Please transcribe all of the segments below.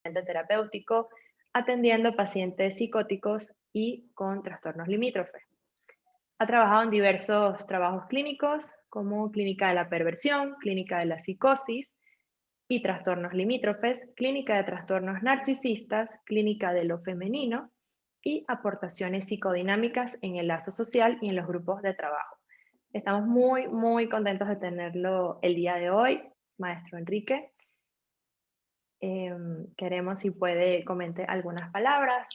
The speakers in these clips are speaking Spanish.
terapéutico, atendiendo pacientes psicóticos y con trastornos limítrofes. Ha trabajado en diversos trabajos clínicos, como clínica de la perversión, clínica de la psicosis y trastornos limítrofes, clínica de trastornos narcisistas, clínica de lo femenino y aportaciones psicodinámicas en el lazo social y en los grupos de trabajo. Estamos muy, muy contentos de tenerlo el día de hoy, maestro Enrique. Queremos si puede comentar algunas palabras.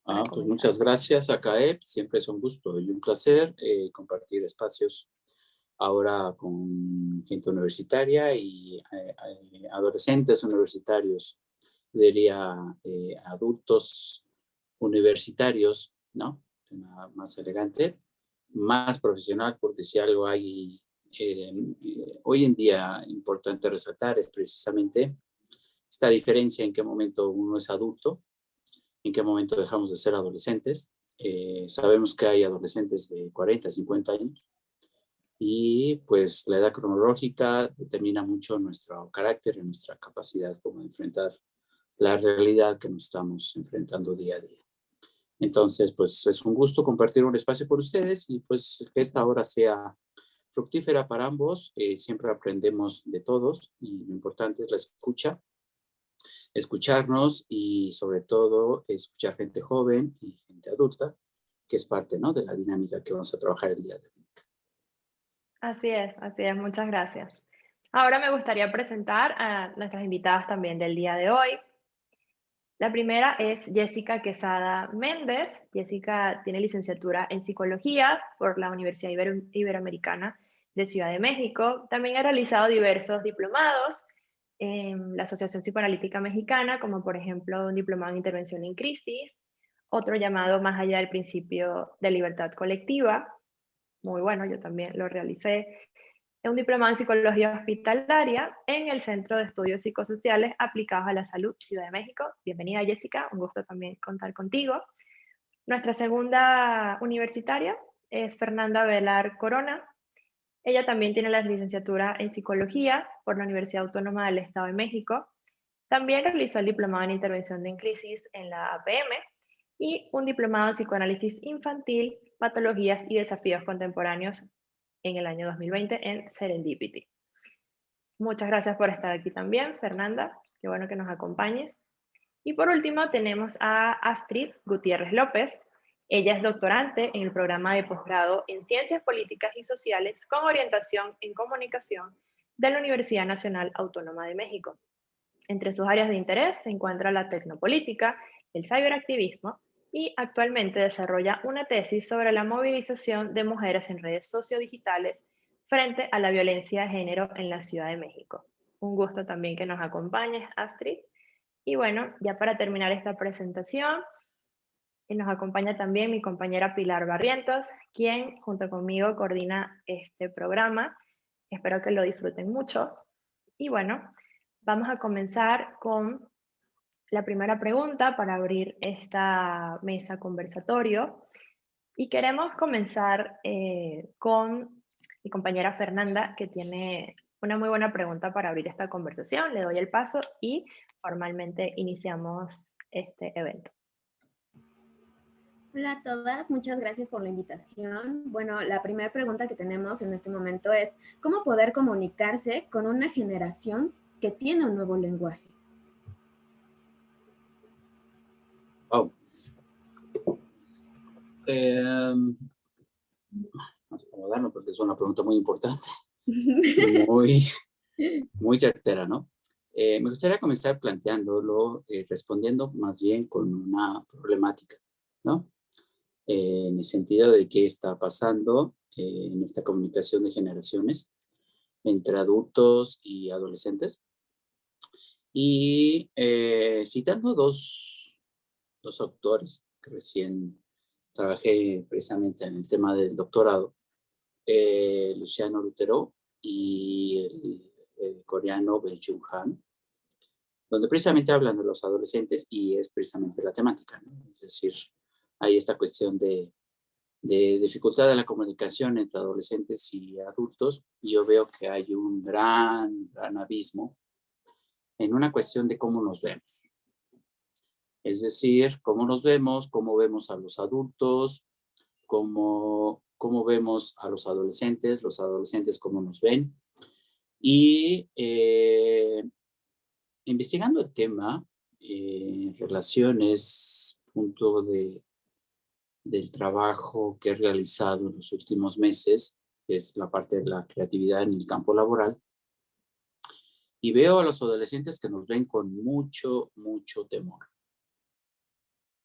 Pues muchas gracias a CAEP, siempre es un gusto y un placer compartir espacios ahora con gente universitaria y adolescentes universitarios, diría adultos universitarios, ¿no? Suena más elegante, más profesional, porque si algo hay hoy en día importante resaltar es precisamente esta diferencia en qué momento uno es adulto, en qué momento dejamos de ser adolescentes. Sabemos que hay adolescentes de 40, 50 años y pues la edad cronológica determina mucho nuestro carácter y nuestra capacidad como de enfrentar la realidad que nos estamos enfrentando día a día. Entonces, pues es un gusto compartir un espacio con ustedes y pues que esta hora sea fructífera para ambos. Siempre aprendemos de todos y lo importante es la escucha, escucharnos y sobre todo escuchar gente joven y gente adulta, que es parte, ¿no?, de la dinámica que vamos a trabajar el día de hoy. Así es, muchas gracias. Ahora me gustaría presentar a nuestras invitadas también del día de hoy. La primera es Jessica Quesada Méndez. Jessica tiene licenciatura en Psicología por la Universidad Iberoamericana de Ciudad de México. También ha realizado diversos diplomados en la Asociación Psicoanalítica Mexicana, como por ejemplo un diplomado en Intervención en Crisis, otro llamado Más allá del principio de libertad colectiva. Muy bueno, yo también lo realicé. Un diplomado en Psicología Hospitalaria en el Centro de Estudios Psicosociales Aplicados a la Salud, Ciudad de México. Bienvenida, Jessica, un gusto también contar contigo. Nuestra segunda universitaria es Fernanda Velar Corona. Ella también tiene la licenciatura en Psicología por la Universidad Autónoma del Estado de México. También realizó el diplomado en Intervención en Crisis en la APM y un diplomado en Psicoanálisis Infantil, Patologías y Desafíos Contemporáneos en el año 2020 en Serendipity. Muchas gracias por estar aquí también, Fernanda. Qué bueno que nos acompañes. Y por último tenemos a Astrid Gutiérrez López. Ella es doctorante en el programa de posgrado en Ciencias Políticas y Sociales con orientación en Comunicación de la Universidad Nacional Autónoma de México. Entre sus áreas de interés se encuentra la tecnopolítica, el ciberactivismo y actualmente desarrolla una tesis sobre la movilización de mujeres en redes sociodigitales frente a la violencia de género en la Ciudad de México. Un gusto también que nos acompañes, Astrid. Y bueno, ya para terminar esta presentación, nos acompaña también mi compañera Pilar Barrientos, quien junto conmigo coordina este programa. Espero que lo disfruten mucho. Y bueno, vamos a comenzar con la primera pregunta para abrir esta mesa conversatorio. Y queremos comenzar con mi compañera Fernanda, que tiene una muy buena pregunta para abrir esta conversación. Le doy el paso y formalmente iniciamos este evento. Hola a todas, muchas gracias por la invitación. Bueno, la primera pregunta que tenemos en este momento es, ¿cómo poder comunicarse con una generación que tiene un nuevo lenguaje? Oh. Vamos a acomodarnos porque es una pregunta muy importante, muy certera, ¿no? Me gustaría comenzar planteándolo, respondiendo más bien con una problemática, ¿no? En el sentido de qué está pasando en esta comunicación de generaciones entre adultos y adolescentes. Y citando dos autores que recién trabajé precisamente en el tema del doctorado, Luciano Lutero y el coreano Bae-Jung Han, donde precisamente hablan de los adolescentes y es precisamente la temática, ¿no? Es decir, hay esta cuestión de dificultad de la comunicación entre adolescentes y adultos, y yo veo que hay un gran abismo en una cuestión de cómo nos vemos, Es decir, cómo nos vemos, cómo vemos a los adultos, cómo vemos a los adolescentes cómo nos ven. Y investigando el tema, relaciones, punto del trabajo que he realizado en los últimos meses, que es la parte de la creatividad en el campo laboral, y veo a los adolescentes que nos ven con mucho, mucho temor,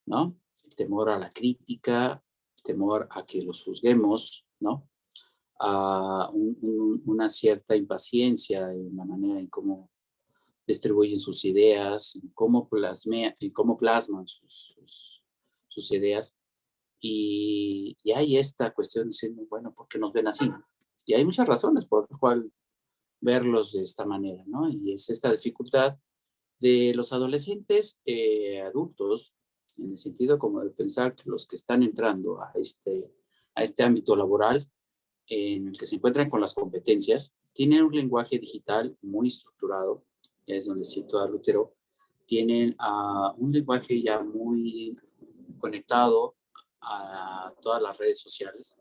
¿no? El temor a la crítica, el temor a que los juzguemos, ¿no? A una cierta impaciencia en la manera en cómo distribuyen sus ideas, en cómo plasman sus ideas. Y hay esta cuestión diciendo, bueno, ¿por qué nos ven así? Y hay muchas razones por las cuales verlos de esta manera, ¿no? Y es esta dificultad de los adolescentes adultos, en el sentido como de pensar que los que están entrando a este ámbito laboral, en el que se encuentran con las competencias, tienen un lenguaje digital muy estructurado, es donde cito a Lutero, tienen un lenguaje ya muy conectado a todas las redes sociales.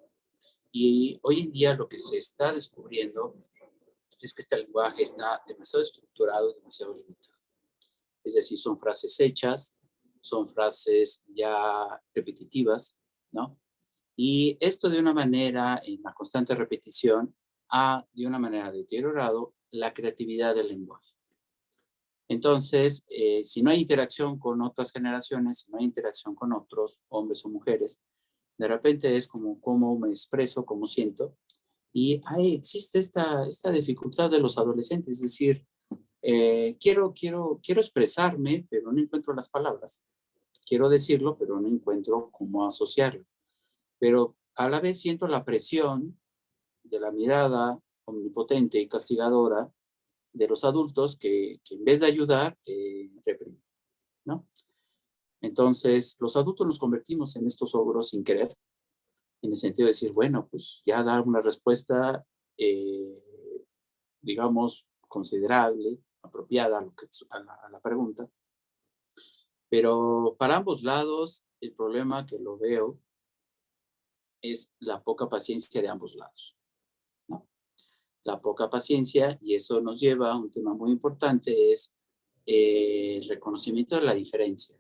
Y hoy en día lo que se está descubriendo es que este lenguaje está demasiado estructurado, demasiado limitado. Es decir, son frases hechas, son frases ya repetitivas, ¿no? Y esto de una manera, en la constante repetición, ha de una manera deteriorado la creatividad del lenguaje. Entonces, si no hay interacción con otras generaciones, si no hay interacción con otros hombres o mujeres, de repente es como cómo me expreso, cómo siento. Y ahí existe esta dificultad de los adolescentes, es decir, quiero expresarme, pero no encuentro las palabras. Quiero decirlo, pero no encuentro cómo asociarlo. Pero a la vez siento la presión de la mirada omnipotente y castigadora de los adultos que en vez de ayudar, reprimen, ¿no? Entonces, los adultos nos convertimos en estos ogros sin querer, en el sentido de decir, bueno, pues ya dar una respuesta, digamos, considerable, apropiada a la pregunta. Pero para ambos lados, el problema que lo veo es la poca paciencia de ambos lados, ¿no? La poca paciencia, y eso nos lleva a un tema muy importante, es el reconocimiento de la diferencia.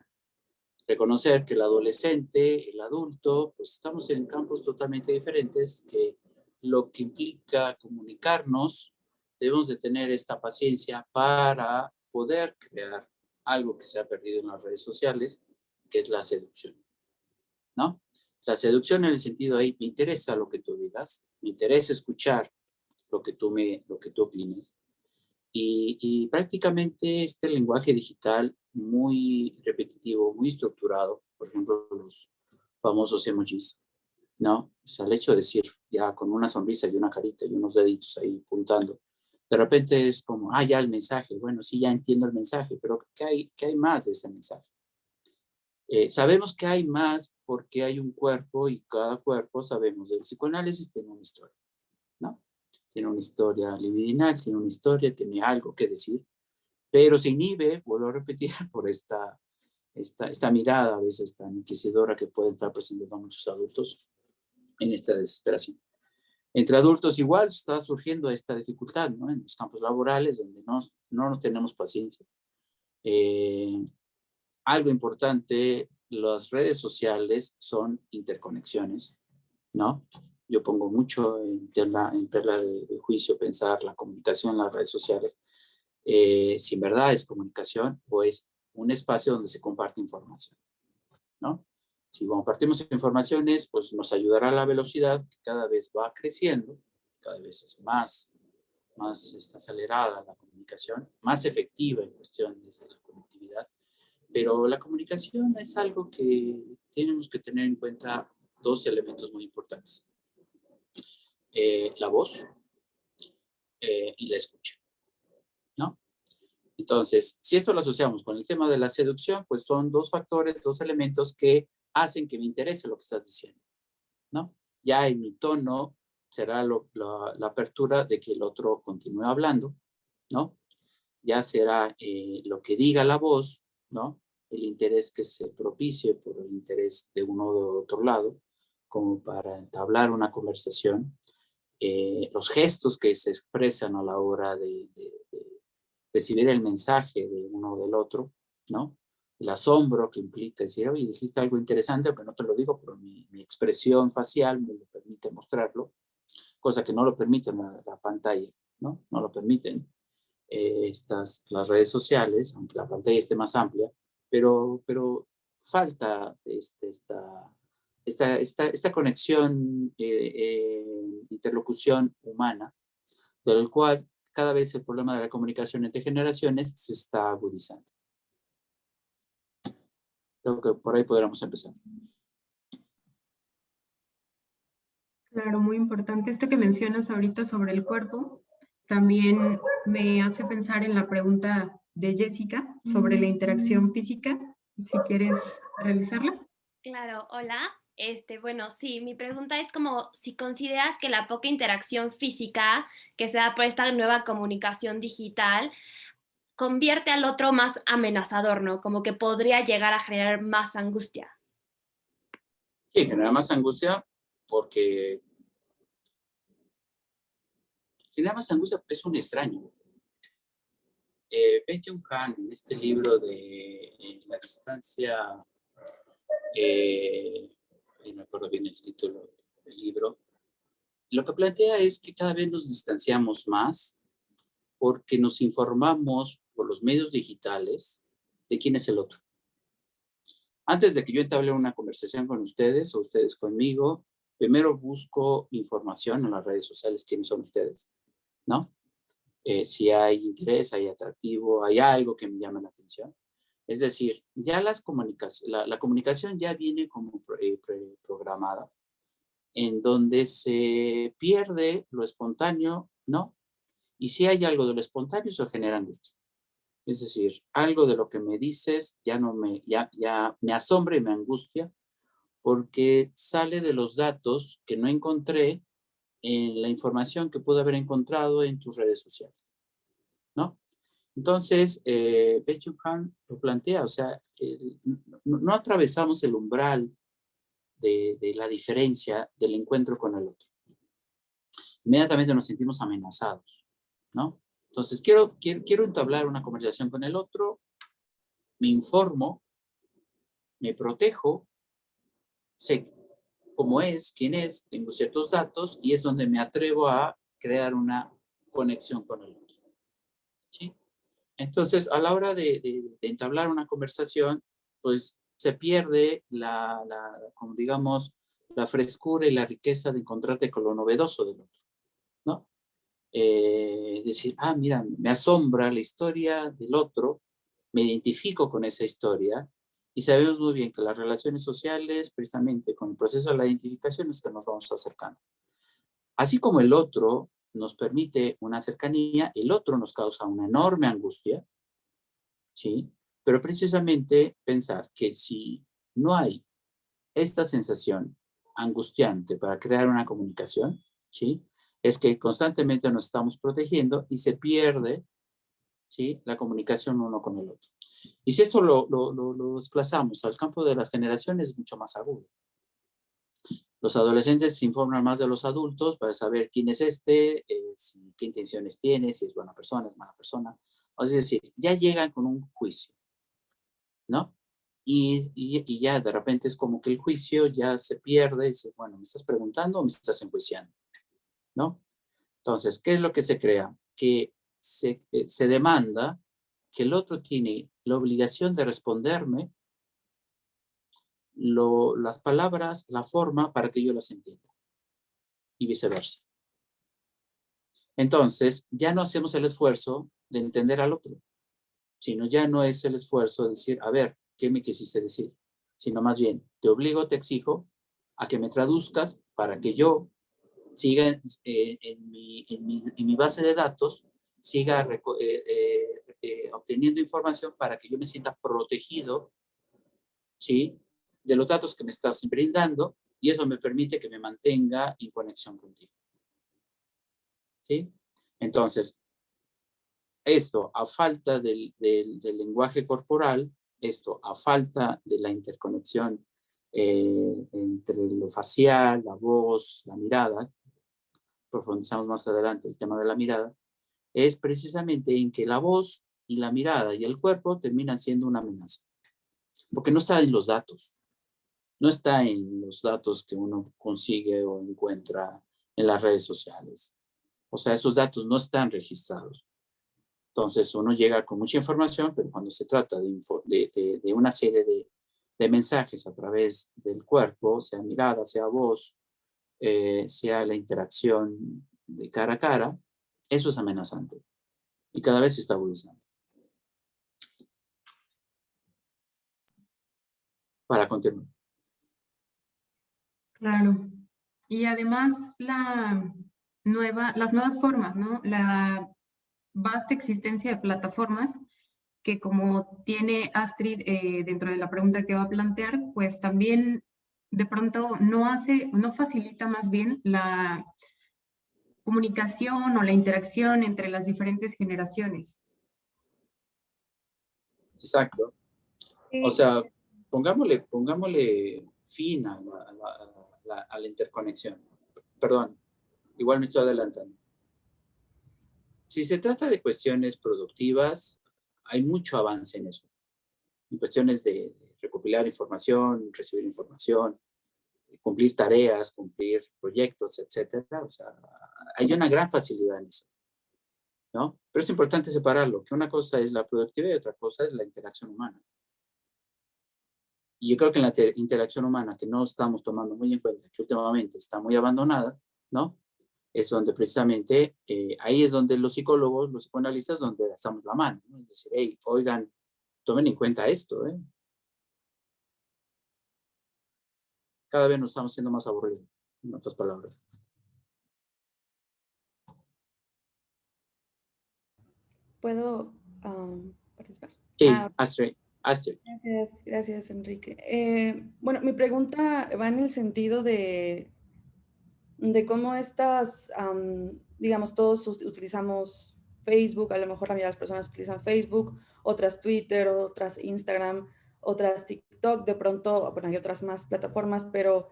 Reconocer que el adolescente, el adulto, pues estamos en campos totalmente diferentes, que lo que implica comunicarnos, debemos de tener esta paciencia para poder crear algo que se ha perdido en las redes sociales, que es la seducción, ¿no? La seducción en el sentido ahí, me interesa lo que tú digas, me interesa escuchar lo que tú opines. Y prácticamente este lenguaje digital muy repetitivo, muy estructurado, por ejemplo, los famosos emojis, ¿no? O sea, el hecho de decir ya con una sonrisa y una carita y unos deditos ahí puntando, de repente es como, ya el mensaje, bueno, sí, ya entiendo el mensaje, pero qué hay más de ese mensaje? Sabemos que hay más porque hay un cuerpo y cada cuerpo, sabemos, del psicoanálisis tiene una historia, ¿no? Tiene una historia libidinal, tiene una historia, tiene algo que decir, pero se inhibe, vuelvo a repetir, por esta mirada a veces tan inquisidora que puede estar presentando a muchos adultos en esta desesperación. Entre adultos igual está surgiendo esta dificultad, ¿no? En los campos laborales donde no nos tenemos paciencia. Algo importante, las redes sociales son interconexiones, ¿no? Yo pongo mucho en tela de juicio pensar la comunicación en las redes sociales, si en verdad es comunicación o es un espacio donde se comparte información, ¿no? Si compartimos informaciones, pues nos ayudará a la velocidad que cada vez va creciendo, cada vez es más acelerada la comunicación, más efectiva en cuestiones de la conectividad. Pero la comunicación es algo que tenemos que tener en cuenta dos elementos muy importantes. La voz y la escucha, ¿no? Entonces, si esto lo asociamos con el tema de la seducción, pues son dos factores, dos elementos que hacen que me interese lo que estás diciendo, ¿no? Ya en mi tono será la apertura de que el otro continúe hablando, ¿no? Ya será lo que diga la voz, ¿no? el interés que se propicie por el interés de uno o de otro lado, como para entablar una conversación, los gestos que se expresan a la hora de recibir el mensaje de uno o del otro, ¿no? El asombro que implica decir, oye, dijiste algo interesante, aunque no te lo digo, pero mi expresión facial me lo permite mostrarlo, cosa que no lo permite la pantalla, ¿no? No lo permiten las redes sociales, aunque la pantalla esté más amplia, pero falta esta conexión, interlocución humana, del cual cada vez el problema de la comunicación entre generaciones se está agudizando. Creo que por ahí podríamos empezar. Claro, muy importante. Esto que mencionas ahorita sobre el cuerpo también me hace pensar en la pregunta de Jessica sobre la interacción física, si quieres realizarla. Claro, hola. Bueno, sí, mi pregunta es como si consideras que la poca interacción física que se da por esta nueva comunicación digital convierte al otro más amenazador, ¿no? Como que podría llegar a generar más angustia. Sí, genera más angustia porque es un extraño. Baek-Jung Han, en este libro de La distancia, no me acuerdo bien el título del libro, lo que plantea es que cada vez nos distanciamos más porque nos informamos por los medios digitales de quién es el otro. Antes de que yo entable una conversación con ustedes o ustedes conmigo, primero busco información en las redes sociales, quiénes son ustedes, ¿no? Si hay interés, hay atractivo, hay algo que me llama la atención. Es decir, ya la comunicación ya viene como programada, en donde se pierde lo espontáneo, ¿no? Y si hay algo de lo espontáneo, eso genera angustia. Es decir, algo de lo que me dices ya me asombra y me angustia porque sale de los datos que no encontré en la información que pude haber encontrado en tus redes sociales, ¿no? Entonces, Baek-Jung Han lo plantea, o sea, no atravesamos el umbral de la diferencia del encuentro con el otro. Inmediatamente nos sentimos amenazados, ¿no? Entonces, quiero entablar una conversación con el otro, me informo, me protejo, sé cómo es, quién es, tengo ciertos datos y es donde me atrevo a crear una conexión con el otro, ¿sí? Entonces, a la hora de entablar una conversación, pues se pierde como digamos, la frescura y la riqueza de encontrarte con lo novedoso del otro, ¿no? Decir, mira, me asombra la historia del otro, me identifico con esa historia y sabemos muy bien que las relaciones sociales, precisamente con el proceso de la identificación, es que nos vamos acercando. Así como el otro nos permite una cercanía, el otro nos causa una enorme angustia, ¿sí? Pero precisamente pensar que si no hay esta sensación angustiante para crear una comunicación, ¿sí? Es que constantemente nos estamos protegiendo y se pierde, ¿sí? La comunicación uno con el otro. Y si esto lo desplazamos al campo de las generaciones, es mucho más agudo. Los adolescentes se informan más de los adultos para saber quién es qué intenciones tiene, si es buena persona, es mala persona. Es decir, ya llegan con un juicio, ¿no? Y ya de repente es como que el juicio ya se pierde y dice, bueno, ¿me estás preguntando o me estás enjuiciando? ¿No? Entonces, ¿qué es lo que se crea? Que se demanda que el otro tiene la obligación de responderme las palabras, la forma para que yo las entienda. Y viceversa. Entonces, ya no hacemos el esfuerzo de entender al otro, sino ya no es el esfuerzo de decir, a ver, ¿qué me quisiste decir? Sino más bien, te obligo, te exijo a que me traduzcas para que yo siga en mi base de datos, siga obteniendo información para que yo me sienta protegido, ¿sí? De los datos que me estás brindando y eso me permite que me mantenga en conexión contigo, ¿sí? Entonces, esto a falta del lenguaje corporal, esto a falta de la interconexión entre lo facial, la voz, la mirada, profundizamos más adelante el tema de la mirada, es precisamente en que la voz y la mirada y el cuerpo terminan siendo una amenaza. Porque no está en los datos. No está en los datos que uno consigue o encuentra en las redes sociales. O sea, esos datos no están registrados. Entonces uno llega con mucha información, pero cuando se trata de una serie de mensajes a través del cuerpo, sea mirada, sea voz, sea la interacción de cara a cara, eso es amenazante. Y cada vez se está evolucionando. Para continuar. Claro. Y además las nuevas formas, ¿no? La vasta existencia de plataformas que, como tiene Astrid dentro de la pregunta que va a plantear, pues también de pronto no facilita más bien la comunicación o la interacción entre las diferentes generaciones. Exacto. Sí. O sea, pongámosle fin a la interconexión. Perdón, igual me estoy adelantando. Si se trata de cuestiones productivas, hay mucho avance en eso. En cuestiones de recopilar información, recibir información, cumplir tareas, cumplir proyectos, etcétera. O sea, hay una gran facilidad en eso, ¿no? Pero es importante separarlo, que una cosa es la productividad y otra cosa es la interacción humana. Y yo creo que en la interacción humana, que no estamos tomando muy en cuenta, que últimamente está muy abandonada, ¿no? Es donde precisamente, ahí es donde los psicólogos, los psicoanalistas, donde alzamos la mano, ¿no? Es decir, hey, oigan, tomen en cuenta esto, ¿eh? Cada vez nos estamos siendo más aburridos, en otras palabras. ¿Puedo participar? Sí, Astrid. Gracias, Enrique. Bueno, mi pregunta va en el sentido de cómo digamos, todos utilizamos Facebook, a lo mejor la mayoría de las personas utilizan Facebook, otras Twitter, otras Instagram, otras TikTok, de pronto, bueno, hay otras más plataformas, pero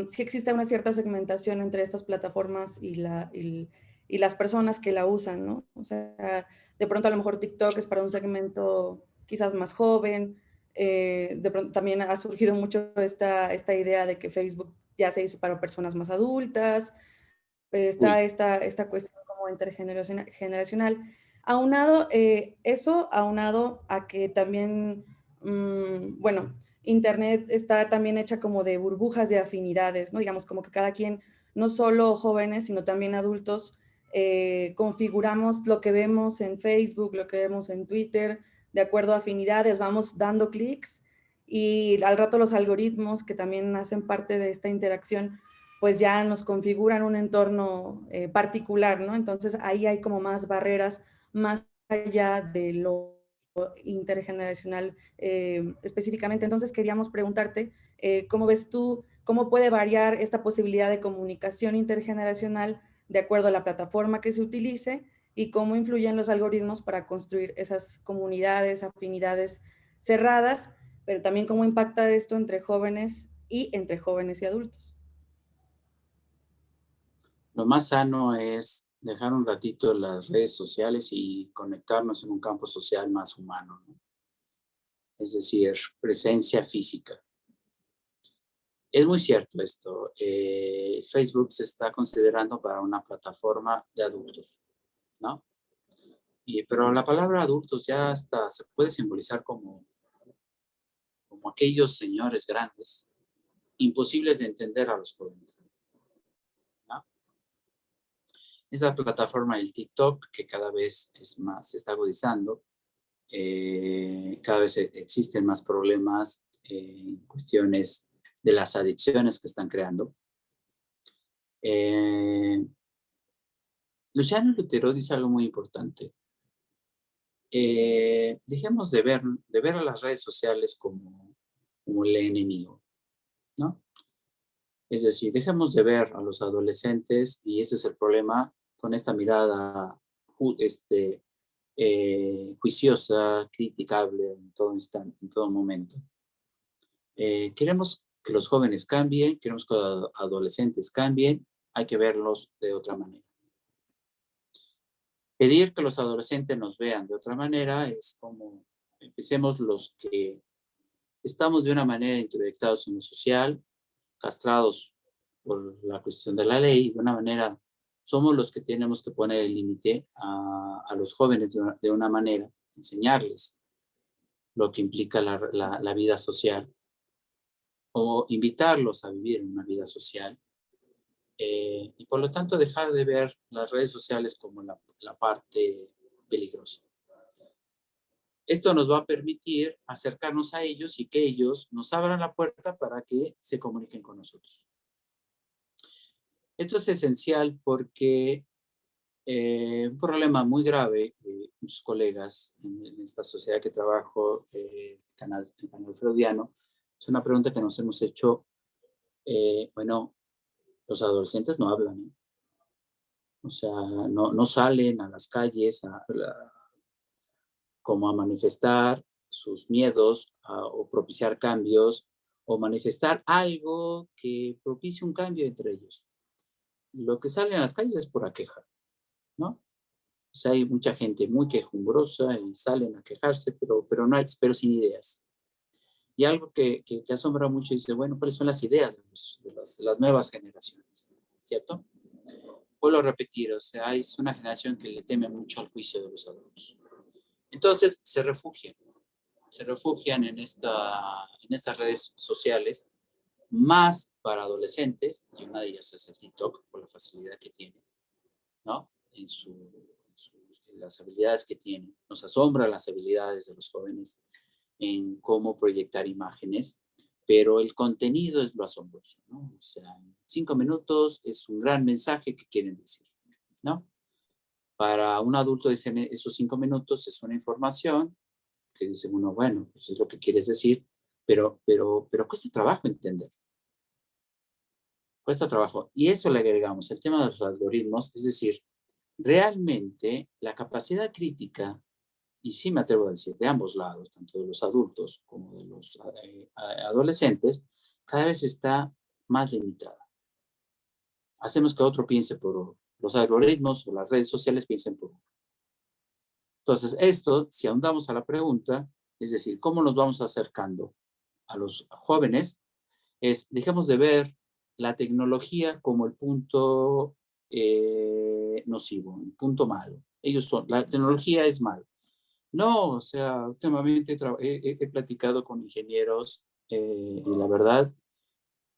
sí existe una cierta segmentación entre estas plataformas y las personas que la usan, ¿no? O sea, de pronto a lo mejor TikTok es para un segmento quizás más joven, de pronto también ha surgido mucho esta idea de que Facebook ya se hizo para personas más adultas, está esta cuestión como intergeneracional. Aunado, aunado a que también, bueno, Internet está también hecha como de burbujas de afinidades, ¿no? Digamos, como que cada quien, no solo jóvenes, sino también adultos, configuramos lo que vemos en Facebook, lo que vemos en Twitter, de acuerdo a afinidades, vamos dando clics y al rato los algoritmos que también hacen parte de esta interacción, pues ya nos configuran un entorno particular, ¿no? Entonces ahí hay como más barreras, más allá de lo intergeneracional específicamente. Entonces queríamos preguntarte, ¿cómo ves tú, cómo puede variar esta posibilidad de comunicación intergeneracional de acuerdo a la plataforma que se utilice y cómo influyen los algoritmos para construir esas comunidades, afinidades cerradas, pero también cómo impacta esto entre jóvenes y adultos? Lo más sano es dejar un ratito las redes sociales y conectarnos en un campo social más humano, ¿no? Es decir, presencia física. Es muy cierto esto. Facebook se está considerando para una plataforma de adultos, ¿no? Pero la palabra adultos ya hasta se puede simbolizar como aquellos señores grandes, imposibles de entender a los jóvenes, ¿no? Esa plataforma del TikTok, que cada vez es más, se está agudizando, cada vez existen más problemas en cuestiones de las adicciones que están creando. Luciano Lutero dice algo muy importante. Dejemos de ver a las redes sociales como el enemigo, ¿no? Es decir, dejemos de ver a los adolescentes, y ese es el problema con esta mirada juiciosa, criticable en todo instante, en todo momento. Queremos que los jóvenes cambien, queremos que los adolescentes cambien, hay que verlos de otra manera. Pedir que los adolescentes nos vean de otra manera es como empecemos los que estamos de una manera introyectados en lo social, castrados por la cuestión de la ley, de una manera somos los que tenemos que poner el límite a los jóvenes de una manera, enseñarles lo que implica la vida social o invitarlos a vivir en una vida social. Y por lo tanto dejar de ver las redes sociales como la parte peligrosa. Esto nos va a permitir acercarnos a ellos y que ellos nos abran la puerta para que se comuniquen con nosotros. Esto es esencial porque un problema muy grave de muchos colegas en esta sociedad que trabajo, el canal freudiano, es una pregunta que nos hemos hecho, bueno, los adolescentes no hablan, ¿eh? O sea, no salen a las calles como a manifestar sus miedos o propiciar cambios o manifestar algo que propicie un cambio entre ellos. Lo que sale a las calles es por queja, ¿no? O sea, hay mucha gente muy quejumbrosa y salen a quejarse, pero sin ideas. Y algo que asombra mucho dice, bueno, ¿cuáles son las ideas de las nuevas generaciones? ¿Cierto? Vuelvo a repetir, o sea, es una generación que le teme mucho al juicio de los adultos. Entonces, se refugian en estas redes sociales, más para adolescentes, y una de ellas es el TikTok, por la facilidad que tiene, ¿no? En las habilidades que tiene. Nos asombran las habilidades de los jóvenes en cómo proyectar imágenes, pero el contenido es lo asombroso, ¿no? O sea, en 5 minutos es un gran mensaje que quieren decir, ¿no? Para un adulto esos 5 minutos es una información que dice uno, bueno, pues es lo que quieres decir, pero cuesta trabajo entender. Cuesta trabajo. Y eso le agregamos el tema de los algoritmos, es decir, realmente la capacidad crítica, y sí me atrevo a decir, de ambos lados, tanto de los adultos como de los adolescentes, cada vez está más limitada. Hacemos que otro piense por los algoritmos o las redes sociales piensen por uno. Entonces, esto, si ahondamos a la pregunta, es decir, ¿cómo nos vamos acercando a los jóvenes? Dejemos de ver la tecnología como el punto nocivo, el punto malo. La tecnología es malo. No, o sea, últimamente he platicado con ingenieros y la verdad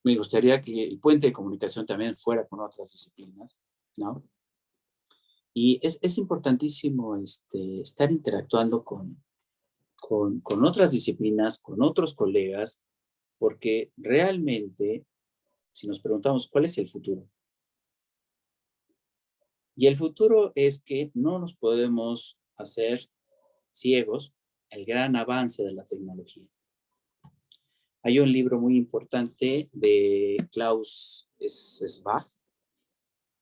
me gustaría que el puente de comunicación también fuera con otras disciplinas, ¿no? Y es importantísimo estar interactuando con otras disciplinas, con otros colegas, porque realmente, si nos preguntamos cuál es el futuro, y el futuro es que no nos podemos hacer ciegos al gran avance de la tecnología. Hay un libro muy importante de Klaus Schwab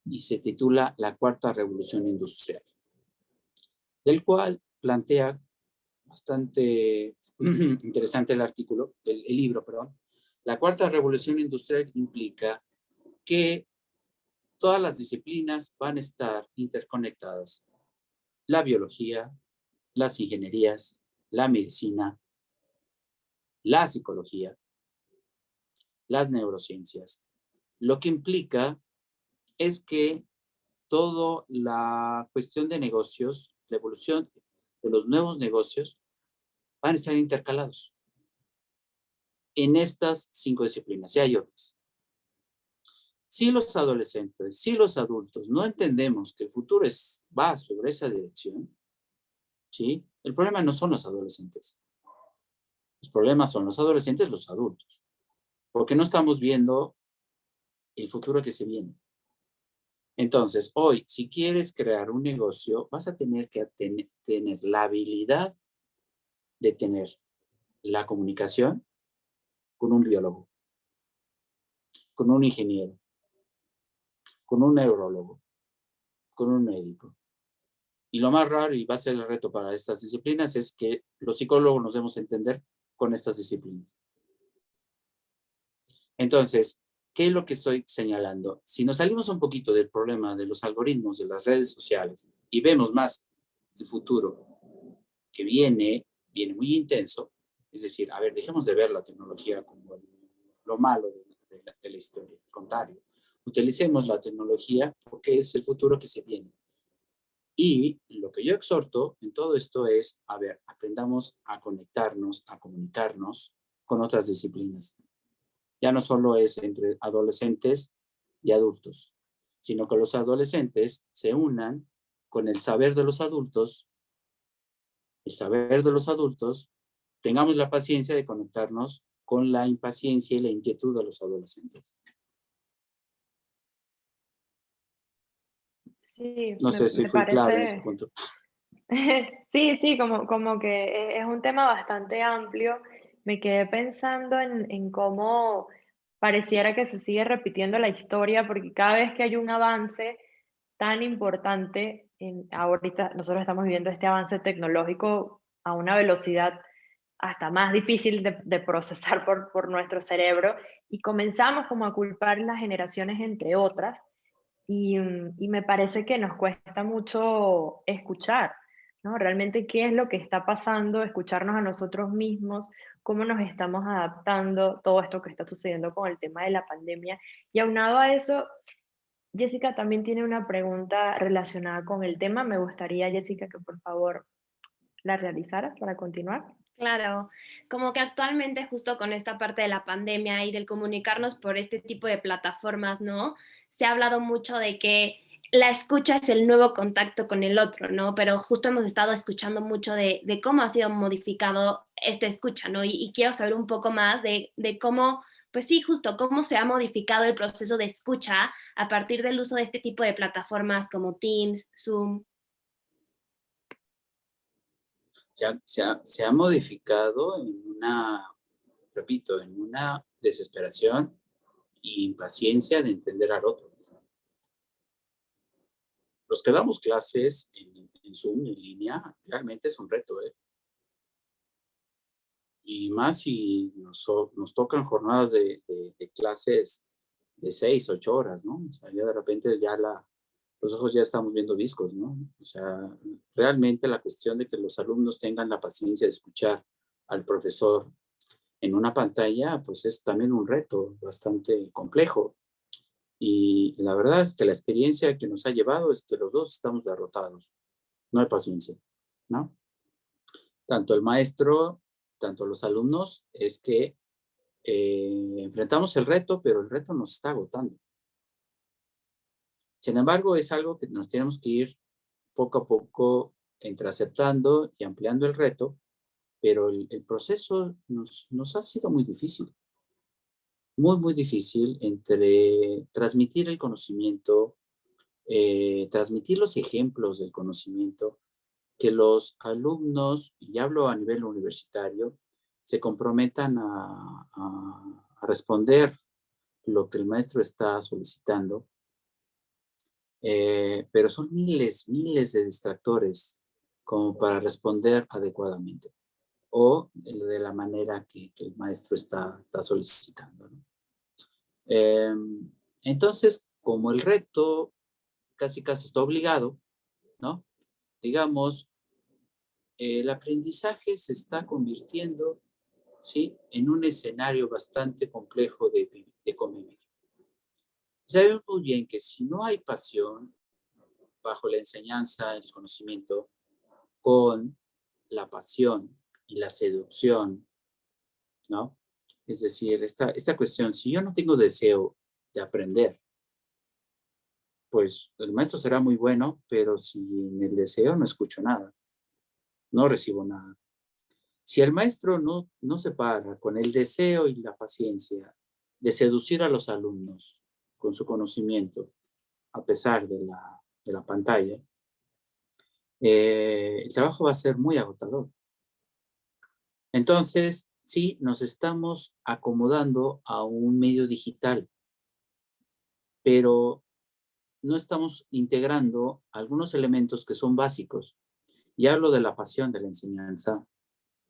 y se titula La Cuarta Revolución Industrial, del cual plantea bastante interesante el libro, perdón. La Cuarta Revolución Industrial implica que todas las disciplinas van a estar interconectadas. La biología, las ingenierías, la medicina, la psicología, las neurociencias. Lo que implica es que toda la cuestión de negocios, la evolución de los nuevos negocios, van a estar intercalados en estas 5 disciplinas, y hay otras. Si los adolescentes, si los adultos no entendemos que el futuro va sobre esa dirección, ¿sí? El problema no son los adolescentes. Los problemas son los adolescentes, los adultos. Porque no estamos viendo el futuro que se viene. Entonces, hoy, si quieres crear un negocio, vas a tener que tener la habilidad de tener la comunicación con un biólogo, con un ingeniero, con un neurólogo, con un médico, Y lo más raro, y va a ser el reto para estas disciplinas, es que los psicólogos nos debemos entender con estas disciplinas. Entonces, ¿qué es lo que estoy señalando? Si nos salimos un poquito del problema de los algoritmos de las redes sociales y vemos más el futuro que viene muy intenso, es decir, a ver, dejemos de ver la tecnología como lo malo de la historia, al contrario. Utilicemos la tecnología porque es el futuro que se viene. Y lo que yo exhorto en todo esto es, a ver, aprendamos a conectarnos, a comunicarnos con otras disciplinas. Ya no solo es entre adolescentes y adultos, sino que los adolescentes se unan con el saber de los adultos, tengamos la paciencia de conectarnos con la impaciencia y la inquietud de los adolescentes. Sí, No sé si me fui claro en ese parece, punto. sí, como que es un tema bastante amplio. Me quedé pensando en cómo pareciera que se sigue repitiendo la historia, porque cada vez que hay un avance tan importante, ahorita nosotros estamos viviendo este avance tecnológico a una velocidad hasta más difícil de procesar por nuestro cerebro, y comenzamos como a culpar las generaciones entre otras, y me parece que nos cuesta mucho escuchar, ¿no? Realmente qué es lo que está pasando, escucharnos a nosotros mismos, cómo nos estamos adaptando, todo esto que está sucediendo con el tema de la pandemia. Y aunado a eso, Jessica también tiene una pregunta relacionada con el tema. Me gustaría, Jessica, que por favor la realizaras para continuar. Claro, como que actualmente justo con esta parte de la pandemia y del comunicarnos por este tipo de plataformas, ¿no? Se ha hablado mucho de que la escucha es el nuevo contacto con el otro, ¿no? Pero justo hemos estado escuchando mucho de cómo ha sido modificado esta escucha, ¿no? Y quiero saber un poco más de cómo, pues sí, justo cómo se ha modificado el proceso de escucha a partir del uso de este tipo de plataformas como Teams, Zoom. Se ha modificado repito, en una desesperación e impaciencia de entender al otro. Los que damos clases en Zoom, en línea, realmente es un reto, ¿eh? Y más si nos tocan jornadas de clases de 6, 8 horas, ¿no? O sea, ya de repente los ojos ya estamos viendo viscos, ¿no? O sea, realmente la cuestión de que los alumnos tengan la paciencia de escuchar al profesor en una pantalla, pues es también un reto bastante complejo. Y la verdad es que la experiencia que nos ha llevado es que los dos estamos derrotados. No hay paciencia, ¿no? Tanto el maestro, tanto los alumnos, es que enfrentamos el reto, pero el reto nos está agotando. Sin embargo, es algo que nos tenemos que ir poco a poco entre aceptando y ampliando el reto, pero el proceso nos ha sido muy difícil. Muy difícil entre transmitir el conocimiento, transmitir los ejemplos del conocimiento, que los alumnos, y hablo a nivel universitario, se comprometan a responder lo que el maestro está solicitando, pero son miles de distractores como para responder adecuadamente o de la manera que el maestro está solicitando, ¿no? Entonces, como el reto casi está obligado, ¿no? Digamos, el aprendizaje se está convirtiendo, ¿sí?, en un escenario bastante complejo de convivir. Sabemos muy bien que si no hay pasión bajo la enseñanza, el conocimiento, con la pasión y la seducción, ¿no? Es decir, esta cuestión, si yo no tengo deseo de aprender, pues el maestro será muy bueno, pero si en el deseo no escucho nada, no recibo nada. Si el maestro no se para con el deseo y la paciencia de seducir a los alumnos con su conocimiento, a pesar de la pantalla, el trabajo va a ser muy agotador. Entonces, sí, nos estamos acomodando a un medio digital, pero no estamos integrando algunos elementos que son básicos. Y hablo de la pasión de la enseñanza,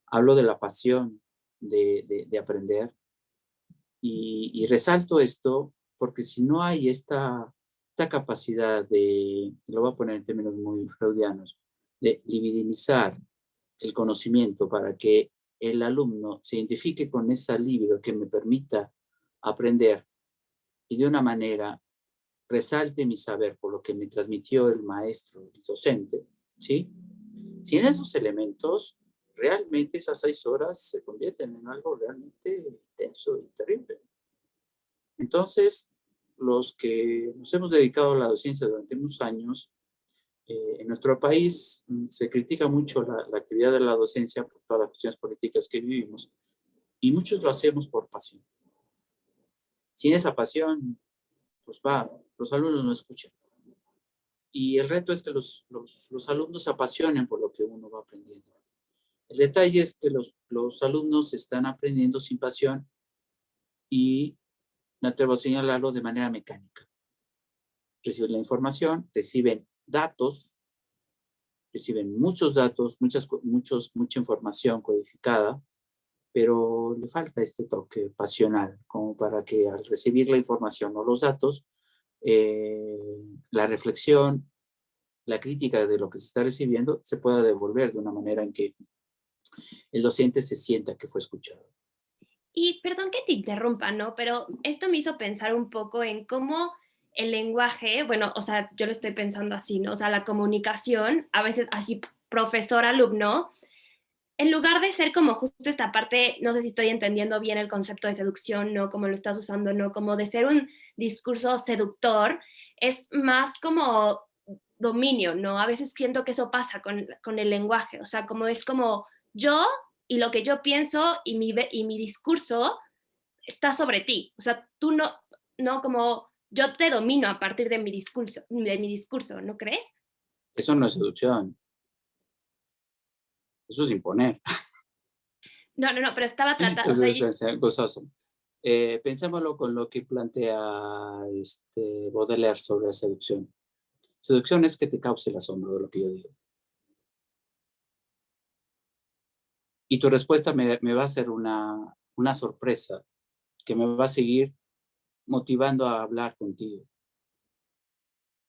hablo de la pasión de aprender. Y resalto esto porque si no hay esta capacidad lo voy a poner en términos muy freudianos, de libidinizar el conocimiento para que el alumno se identifique con esa libido que me permita aprender y de una manera resalte mi saber por lo que me transmitió el maestro, el docente, ¿sí? Sin esos elementos, realmente esas 6 horas se convierten en algo realmente intenso y terrible. Entonces, los que nos hemos dedicado a la docencia durante unos años, en nuestro país se critica mucho la actividad de la docencia por todas las cuestiones políticas que vivimos, y muchos lo hacemos por pasión. Sin esa pasión, pues los alumnos no escuchan. Y el reto es que los alumnos se apasionen por lo que uno va aprendiendo. El detalle es que los alumnos están aprendiendo sin pasión y no atrevo a señalarlo de manera mecánica. Reciben la información, reciben datos, reciben muchos datos, mucha información codificada, pero le falta este toque pasional, como para que al recibir la información o los datos, la reflexión, la crítica de lo que se está recibiendo se pueda devolver de una manera en que el docente se sienta que fue escuchado. Y perdón que te interrumpa, ¿no? Pero esto me hizo pensar un poco en cómo el lenguaje, bueno, o sea, yo lo estoy pensando así, ¿no? O sea, la comunicación, a veces así profesor-alumno, en lugar de ser como justo esta parte, no sé si estoy entendiendo bien el concepto de seducción, ¿no? Como lo estás usando, ¿no? Como de ser un discurso seductor, es más como dominio, ¿no? A veces siento que eso pasa con el lenguaje, o sea, como es como yo y lo que yo pienso y mi discurso está sobre ti, o sea, tú no como yo te domino a partir de mi discurso, ¿no crees? Eso no es seducción. Eso es imponer. No, pero estaba tratando, o Eso sea, es gozoso. Pensémoslo con lo que plantea Baudelaire sobre la seducción. Seducción es que te cause el asombro de lo que yo digo. Y tu respuesta me va a ser una sorpresa que me va a seguir motivando a hablar contigo.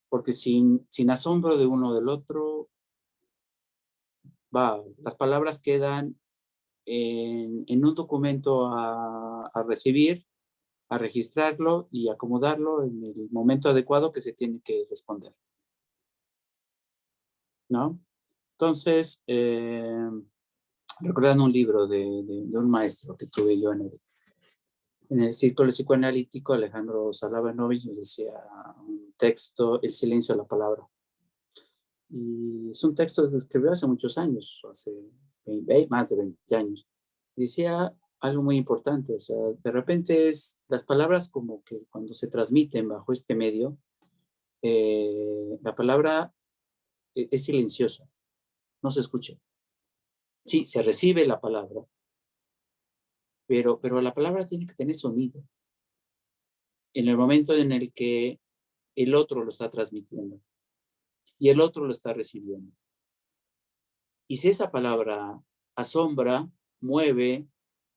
Porque sin asombro de uno del otro, las palabras quedan en un documento a recibir, a registrarlo y acomodarlo en el momento adecuado que se tiene que responder, ¿no? Entonces, recordando un libro de un maestro que tuve yo en el círculo psicoanalítico, Alejandro Salavernovich, nos decía un texto, El silencio de la palabra. Y es un texto que escribió hace muchos años, hace más de 20 años. Decía algo muy importante, o sea, de repente las palabras como que cuando se transmiten bajo este medio, la palabra es silenciosa, no se escucha. Sí, se recibe la palabra, pero la palabra tiene que tener sonido. En el momento en el que el otro lo está transmitiendo y el otro lo está recibiendo. Y si esa palabra asombra, nos mueve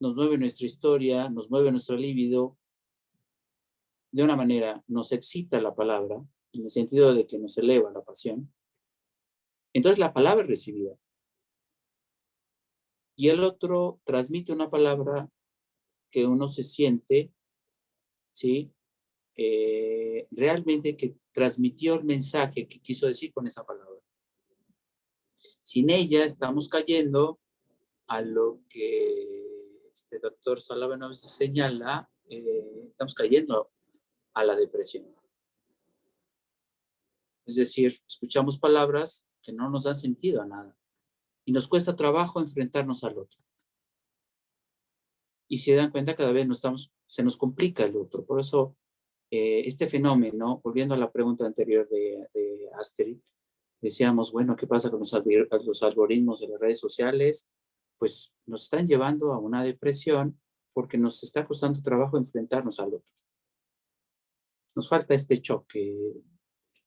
nuestra historia, nos mueve nuestro líbido, de una manera nos excita la palabra, en el sentido de que nos eleva la pasión, entonces la palabra es recibida. Y el otro transmite una palabra que uno se siente, ¿sí? Realmente que transmitió el mensaje que quiso decir con esa palabra. Sin ella estamos cayendo a lo que este doctor Salavernovich señala, estamos cayendo a la depresión. Es decir, escuchamos palabras que no nos dan sentido a nada y nos cuesta trabajo enfrentarnos al otro. Y si se dan cuenta, cada vez se nos complica el otro. Por eso, este fenómeno, volviendo a la pregunta anterior de Astrid, decíamos, bueno, ¿qué pasa con los algoritmos de las redes sociales? Pues nos están llevando a una depresión porque nos está costando trabajo enfrentarnos al otro. Nos falta este choque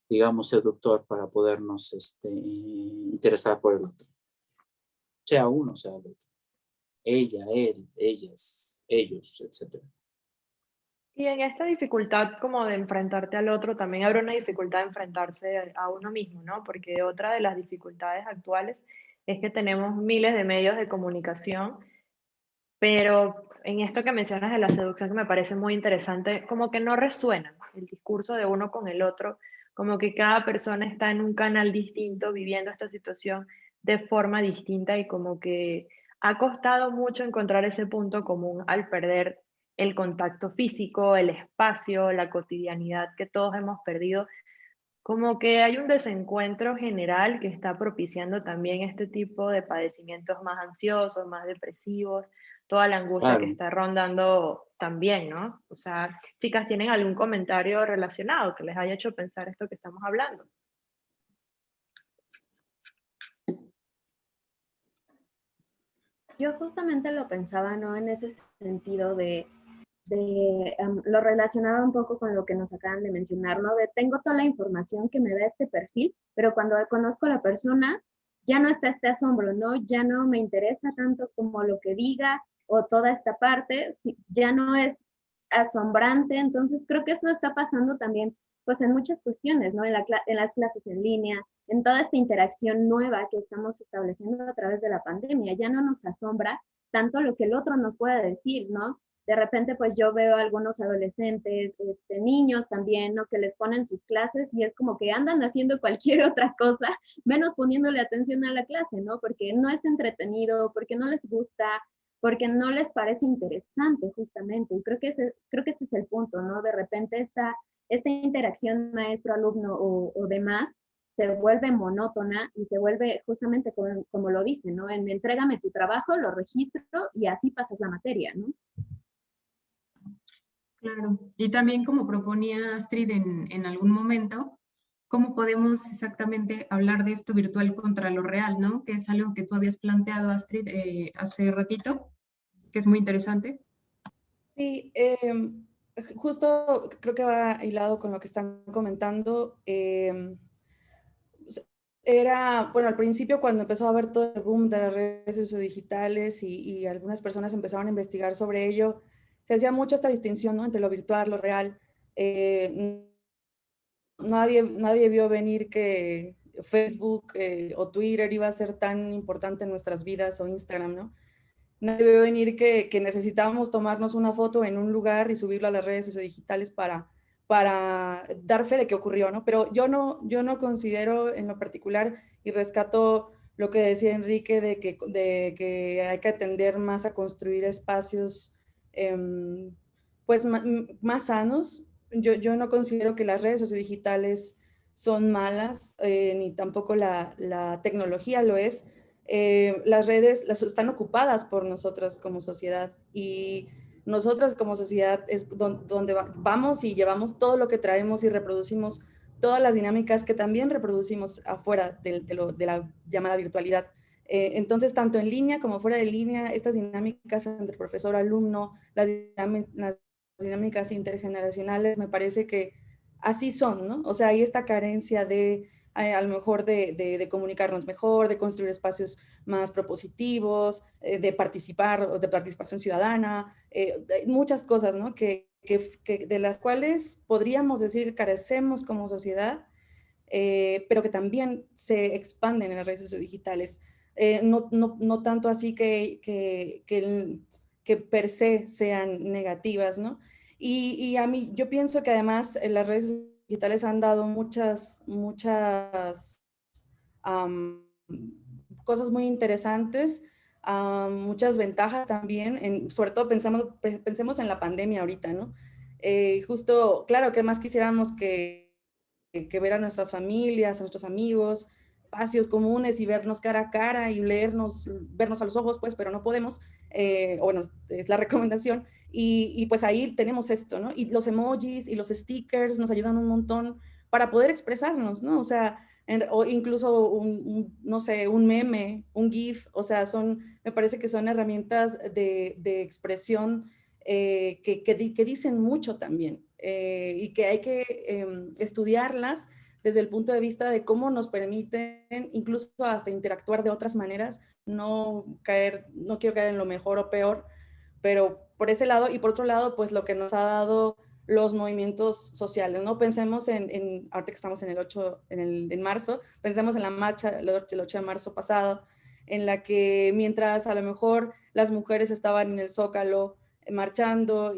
digamos, seductor para podernos interesar por el otro. Sea uno, sea el otro. Ella, él, ellas, ellos, etc. Y en esta dificultad como de enfrentarte al otro, también habrá una dificultad de enfrentarse a uno mismo, ¿no? Porque otra de las dificultades actuales es que tenemos miles de medios de comunicación, pero en esto que mencionas de la seducción, que me parece muy interesante, como que no resuena el discurso de uno con el otro, como que cada persona está en un canal distinto, viviendo esta situación de forma distinta y como que ha costado mucho encontrar ese punto común al perder el contacto físico, el espacio, la cotidianidad que todos hemos perdido. Como que hay un desencuentro general que está propiciando también este tipo de padecimientos más ansiosos, más depresivos, toda la angustia que Claro. está rondando también, ¿no? O sea, chicas, ¿tienen algún comentario relacionado que les haya hecho pensar esto que estamos hablando? Yo justamente lo pensaba, ¿no? En ese sentido lo relacionaba un poco con lo que nos acaban de mencionar, ¿no? De tengo toda la información que me da este perfil, pero cuando conozco a la persona, ya no está este asombro, ¿no? Ya no me interesa tanto como lo que diga o toda esta parte, ya no es asombrante, entonces creo que eso está pasando también, pues en muchas cuestiones, ¿no? En las clases en línea, en toda esta interacción nueva que estamos estableciendo a través de la pandemia, ya no nos asombra tanto lo que el otro nos pueda decir, ¿no? De repente pues yo veo a algunos adolescentes, niños también, ¿no? Que les ponen sus clases y es como que andan haciendo cualquier otra cosa, menos poniéndole atención a la clase, ¿no? Porque no es entretenido, porque no les gusta, porque no les parece interesante justamente. Y creo que ese es el punto, ¿no? De repente esta interacción maestro-alumno o demás se vuelve monótona y se vuelve justamente como lo dice, ¿no? En entrégame tu trabajo, lo registro y así pasas la materia, ¿no? Claro, y también como proponía Astrid en algún momento, ¿cómo podemos exactamente hablar de esto virtual contra lo real, ¿no? Que es algo que tú habías planteado, Astrid, hace ratito, que es muy interesante. Sí, justo creo que va hilado con lo que están comentando. Era, bueno, al principio cuando empezó a haber todo el boom de las redes sociodigitales y algunas personas empezaron a investigar sobre ello, se hacía mucho esta distinción, ¿no? Entre lo virtual, lo real. Nadie vio venir que Facebook o Twitter iba a ser tan importante en nuestras vidas, o Instagram, ¿no? Nadie vio venir que necesitábamos tomarnos una foto en un lugar y subirlo a las redes sociodigitales para dar fe de que ocurrió, ¿no? Pero yo no considero en lo particular, y rescato lo que decía Enrique, de que hay que atender más a construir espacios pues más sanos. Yo no considero que las redes sociodigitales son malas, ni tampoco la tecnología lo es. Las redes están ocupadas por nosotras como sociedad, y nosotras como sociedad es donde vamos y llevamos todo lo que traemos y reproducimos todas las dinámicas que también reproducimos afuera de la llamada virtualidad. Entonces, tanto en línea como fuera de línea, estas dinámicas entre profesor-alumno, las dinámicas intergeneracionales, me parece que así son, ¿no? O sea, hay esta carencia de a lo mejor de comunicarnos mejor, de construir espacios más propositivos, de participar, o de participación ciudadana, muchas cosas, ¿no? De las cuales podríamos decir carecemos como sociedad, pero que también se expanden en las redes sociodigitales. No tanto así que per se sean negativas, ¿no? Y a mí, yo pienso que además las redes digitales han dado muchas cosas muy interesantes, muchas ventajas también, sobre todo pensemos en la pandemia ahorita, ¿no? Justo, claro, que más quisiéramos que ver a nuestras familias, a nuestros amigos, espacios comunes y vernos cara a cara y vernos a los ojos, pues, pero no podemos, bueno, es la recomendación, y pues ahí tenemos esto, ¿no? Y los emojis y los stickers nos ayudan un montón para poder expresarnos, ¿no? O sea, o incluso no sé, un meme, un GIF, o sea, me parece que son herramientas de expresión que dicen mucho también, y que hay que estudiarlas desde el punto de vista de cómo nos permiten incluso hasta interactuar de otras maneras, no quiero caer en lo mejor o peor, pero por ese lado, y por otro lado, pues lo que nos ha dado los movimientos sociales, ¿no? Pensemos ahorita que estamos en marzo, pensemos en la marcha del 8 de marzo pasado, en la que mientras a lo mejor las mujeres estaban en el Zócalo marchando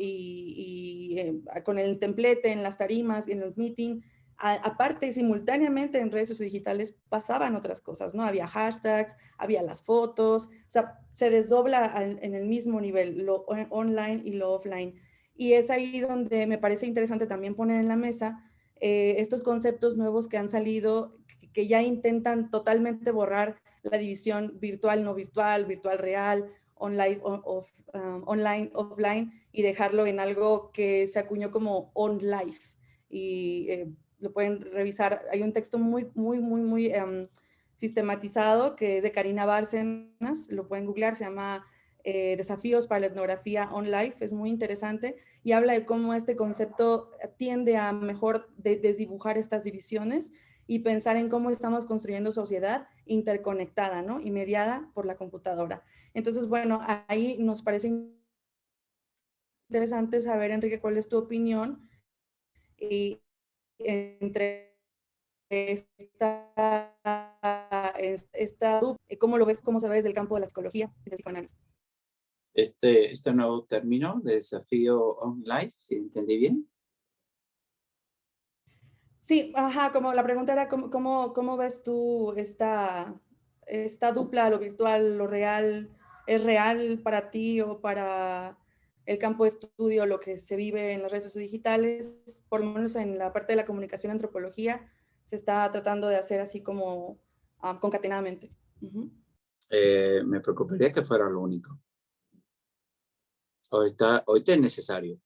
con el templete en las tarimas y en los meetings, aparte, simultáneamente en redes digitales pasaban otras cosas, ¿no? Había hashtags, había las fotos, o sea, se desdobla en el mismo nivel, lo online y lo offline. Y es ahí donde me parece interesante también poner en la mesa estos conceptos nuevos que han salido, que ya intentan totalmente borrar la división virtual, no virtual, virtual real, online, online, offline, y dejarlo en algo que se acuñó como on life. Y lo pueden revisar, hay un texto muy sistematizado que es de Karina Bárcenas, lo pueden googlear, se llama Desafíos para la etnografía on life, es muy interesante y habla de cómo este concepto tiende a mejor desdibujar estas divisiones y pensar en cómo estamos construyendo sociedad interconectada, ¿no? Y mediada por la computadora. Entonces, bueno, ahí nos parece interesante saber, Enrique, cuál es tu opinión y entre esta ¿cómo lo ves, cómo se ve desde el campo de la psicología y del psicoanálisis? Este nuevo término de desafío on life, si entendí bien. Sí, ajá, como la pregunta era, ¿cómo ves tú esta dupla, lo virtual, lo real? ¿Es real para ti o para el campo de estudio lo que se vive en las redes digitales? Por lo menos en la parte de la comunicación antropología se está tratando de hacer así como concatenadamente. Me preocuparía que fuera lo único. Ahorita es necesario,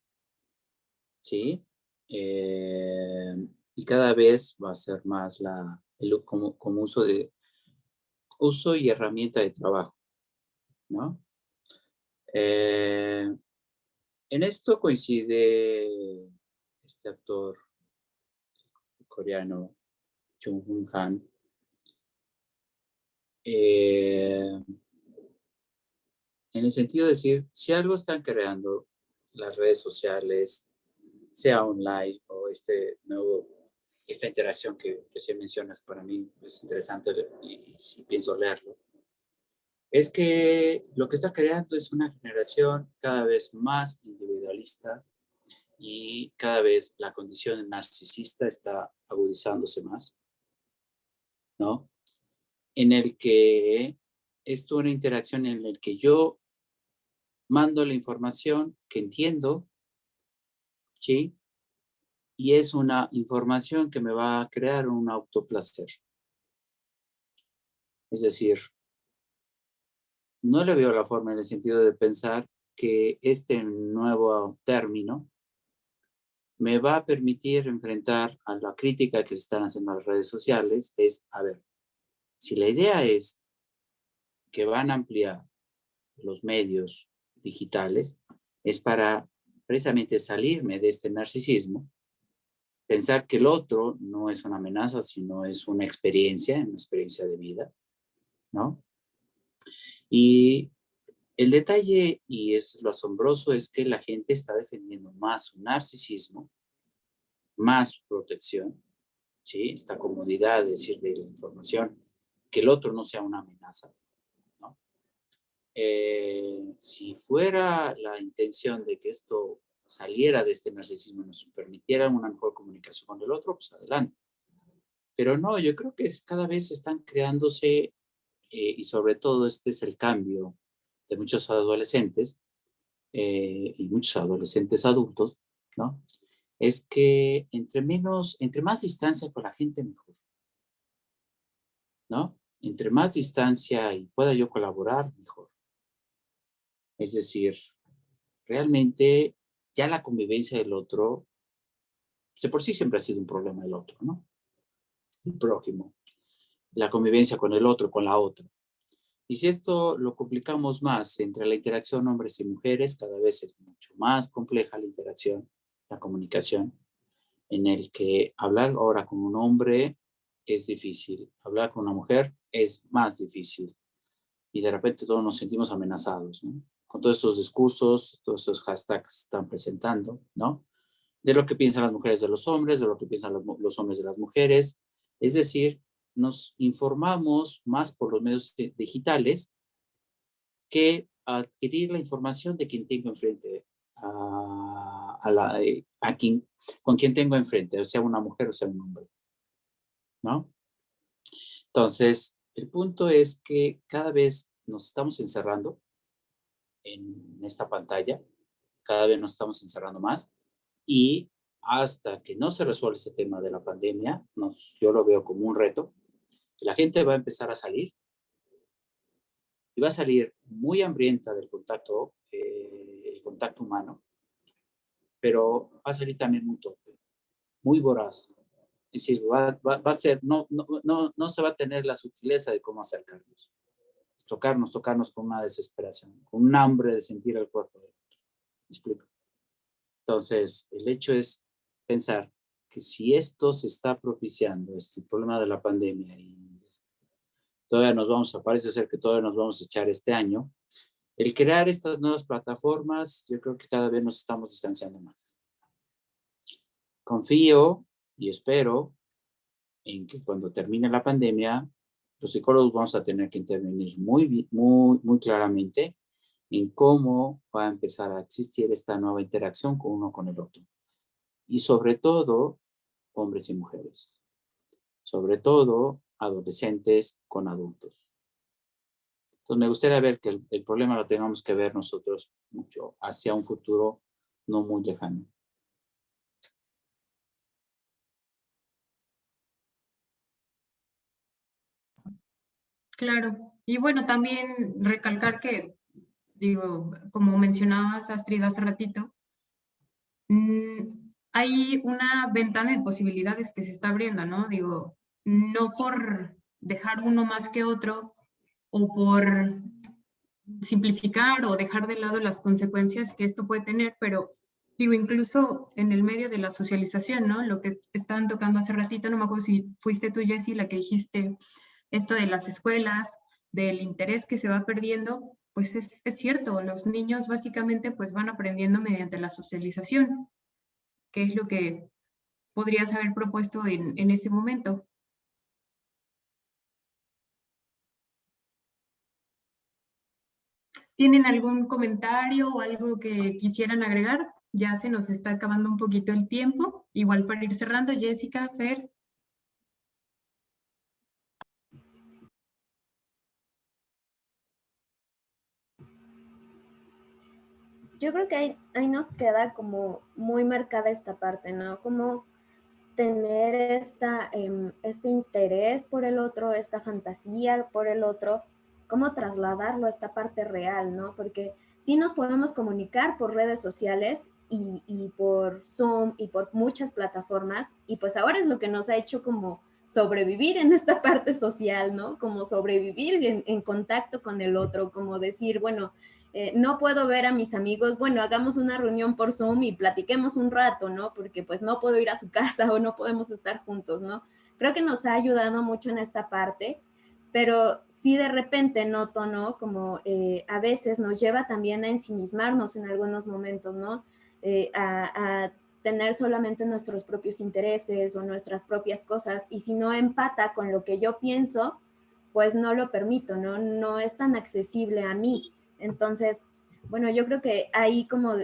¿sí? Y cada vez va a ser más como uso y herramienta de trabajo, ¿no? En esto coincide este actor coreano, Jung Hoon Han, en el sentido de decir, si algo están creando las redes sociales, sea online o esta interacción que recién mencionas, para mí es interesante y si pienso leerlo, es que lo que está creando es una generación cada vez más individualista y cada vez la condición narcisista está agudizándose más, ¿no? En el que es una interacción en la que yo mando la información que entiendo, ¿sí? Y es una información que me va a crear un autoplacer. Es decir, no le veo la forma en el sentido de pensar que este nuevo término me va a permitir enfrentar a la crítica que se están haciendo en las redes sociales. A ver, si la idea es que van a ampliar los medios digitales, es para precisamente salirme de este narcisismo, pensar que el otro no es una amenaza, sino es una experiencia de vida, ¿no? Y el detalle, y es lo asombroso, es que la gente está defendiendo más su narcisismo, más su protección, ¿sí? Esta comodidad de decir de la información, que el otro no sea una amenaza, ¿no? Si fuera la intención de que esto saliera de este narcisismo y nos permitiera una mejor comunicación con el otro, pues adelante. Pero no, yo creo que cada vez están creándose, y sobre todo este es el cambio de muchos adolescentes y muchos adolescentes adultos, ¿no? Es que entre más distancia con la gente, mejor, ¿no? Entre más distancia y pueda yo colaborar, mejor. Es decir, realmente ya la convivencia del otro, de por sí siempre ha sido un problema del otro, ¿no? El prójimo, la convivencia con el otro, con la otra. Y si esto lo complicamos más entre la interacción hombres y mujeres, cada vez es mucho más compleja la interacción, la comunicación. en el que hablar ahora con un hombre es difícil, hablar con una mujer es más difícil. Y de repente todos nos sentimos amenazados, ¿no? Con todos estos discursos, todos estos hashtags que están presentando, ¿no? De lo que piensan las mujeres de los hombres, de lo que piensan los hombres de las mujeres. Es decir, nos informamos más por los medios digitales que adquirir la información de quien tengo enfrente, con quien tengo enfrente, o sea una mujer o sea un hombre, ¿no? Entonces, el punto es que cada vez nos estamos encerrando en esta pantalla, cada vez nos estamos encerrando más y hasta que no se resuelva ese tema de la pandemia, yo lo veo como un reto, que la gente va a empezar a salir y va a salir muy hambrienta del contacto, el contacto humano, pero va a salir también muy torpe, muy voraz. Es decir, va a ser, no se va a tener la sutileza de cómo acercarnos. Es tocarnos con una desesperación, con un hambre de sentir el cuerpo. ¿Me explico? Entonces, el hecho es pensar que si esto se está propiciando, este problema de la pandemia, y parece ser que todavía nos vamos a echar este año, el crear estas nuevas plataformas, yo creo que cada vez nos estamos distanciando más. Confío y espero en que cuando termine la pandemia, los psicólogos vamos a tener que intervenir muy claramente en cómo va a empezar a existir esta nueva interacción con uno con el otro. Y sobre todo, hombres y mujeres. Sobre todo, adolescentes con adultos. Entonces, me gustaría ver que el problema lo tengamos que ver nosotros mucho hacia un futuro no muy lejano. Claro. Y bueno, también recalcar que, digo, como mencionabas, Astrid, hace ratito, hay una ventana de posibilidades que se está abriendo, ¿no? Digo, no por dejar uno más que otro o por simplificar o dejar de lado las consecuencias que esto puede tener, pero digo, incluso en el medio de la socialización, ¿no? Lo que estaban tocando hace ratito, no me acuerdo si fuiste tú, Jessie, la que dijiste esto de las escuelas, del interés que se va perdiendo, pues es cierto, los niños básicamente pues van aprendiendo mediante la socialización, que es lo que podrías haber propuesto en ese momento. ¿Tienen algún comentario o algo que quisieran agregar? Ya se nos está acabando un poquito el tiempo. Igual para ir cerrando, Jessica, Fer. Yo creo que ahí nos queda como muy marcada esta parte, ¿no? Como tener este interés por el otro, esta fantasía por el otro, cómo trasladarlo a esta parte real, ¿no? Porque sí nos podemos comunicar por redes sociales y por Zoom y por muchas plataformas, y pues ahora es lo que nos ha hecho como sobrevivir en esta parte social, ¿no? Como sobrevivir en contacto con el otro, como decir, bueno, no puedo ver a mis amigos, bueno, hagamos una reunión por Zoom y platiquemos un rato, ¿no? Porque pues no puedo ir a su casa o no podemos estar juntos, ¿no? Creo que nos ha ayudado mucho en esta parte, pero sí de repente noto, ¿no? Como a veces nos lleva también a ensimismarnos en algunos momentos, ¿no? A tener solamente nuestros propios intereses o nuestras propias cosas, y si no empata con lo que yo pienso, pues no lo permito, ¿no? No es tan accesible a mí. Entonces, bueno, yo creo que ahí, como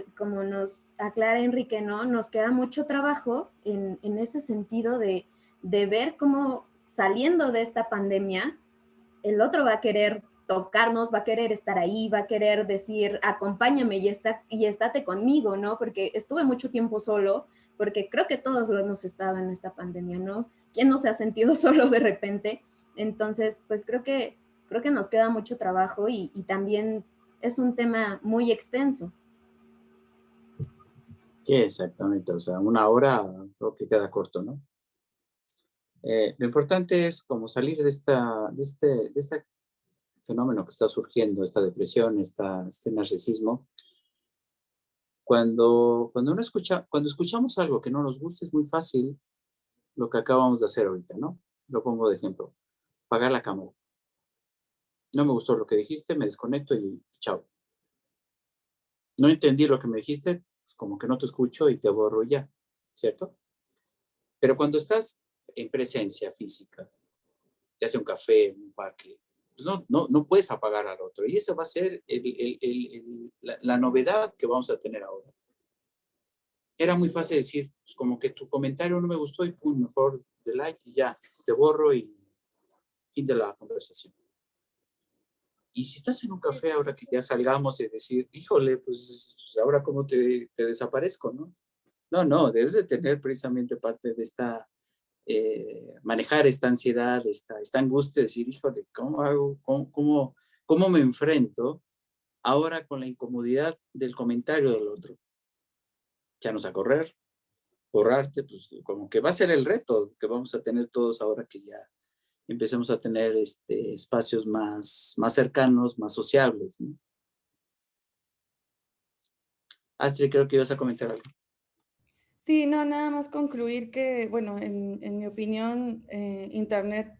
nos aclara Enrique, ¿no? Nos queda mucho trabajo en ese sentido de ver cómo saliendo de esta pandemia, el otro va a querer tocarnos, va a querer estar ahí, va a querer decir, acompáñame y estate conmigo, ¿no? Porque estuve mucho tiempo solo, porque creo que todos lo hemos estado en esta pandemia, ¿no? ¿Quién no se ha sentido solo de repente? Entonces, pues creo que nos queda mucho trabajo y también es un tema muy extenso. Sí, exactamente. O sea, una hora creo que queda corto, ¿no? Lo importante es como salir de este fenómeno que está surgiendo, esta depresión, este narcisismo, Cuando escuchamos algo que no nos gusta, es muy fácil lo que acabamos de hacer ahorita, ¿no? Lo pongo de ejemplo. Apagar la cámara. No me gustó lo que dijiste, me desconecto y chao. No entendí lo que me dijiste, pues como que no te escucho y te borro ya, ¿cierto? Pero cuando estás en presencia física, ya sea un café, un parque, pues no puedes apagar al otro. Y esa va a ser la novedad que vamos a tener ahora. Era muy fácil decir, pues como que tu comentario no me gustó y pum, mejor de like y ya, te borro y fin de la conversación. Y si estás en un café ahora que ya salgamos y decir, híjole, pues ahora cómo te desaparezco, ¿no? No, debes de tener precisamente parte de esta, manejar esta ansiedad, esta angustia, decir, híjole, ¿cómo hago? ¿Cómo me enfrento ahora con la incomodidad del comentario del otro? Echarnos a correr, borrarte, pues como que va a ser el reto que vamos a tener todos ahora que ya empecemos a tener espacios más cercanos, más sociables, ¿no? Astrid, creo que ibas a comentar algo. Sí, no, nada más concluir que, bueno, en mi opinión, Internet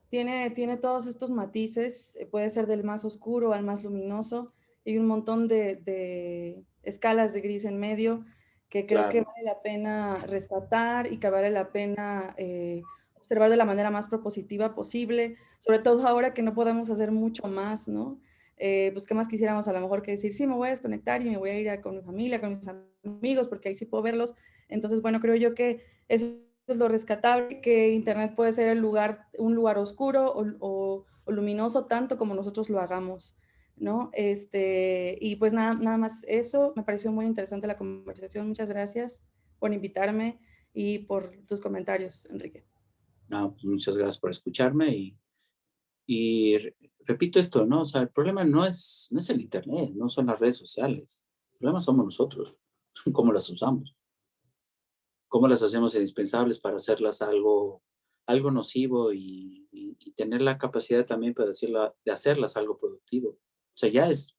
tiene todos estos matices, puede ser del más oscuro al más luminoso, y un montón de escalas de gris en medio que creo que vale la pena rescatar y que vale la pena observar de la manera más propositiva posible, sobre todo ahora que no podemos hacer mucho más, ¿no? Pues qué más quisiéramos a lo mejor que decir, sí, me voy a desconectar y me voy a ir con mi familia, con mis amigos, porque ahí sí puedo verlos. Entonces, bueno, creo yo que eso es lo rescatable, que Internet puede ser un lugar oscuro o luminoso, tanto como nosotros lo hagamos, ¿no? Y pues nada más eso. Me pareció muy interesante la conversación. Muchas gracias por invitarme y por tus comentarios, Enrique. No, pues muchas gracias por escucharme y repito esto, ¿no? O sea, el problema no es el Internet, no son las redes sociales. El problema somos nosotros, cómo las usamos, cómo las hacemos indispensables para hacerlas algo nocivo y tener la capacidad también para de hacerlas algo productivo. O sea, ya es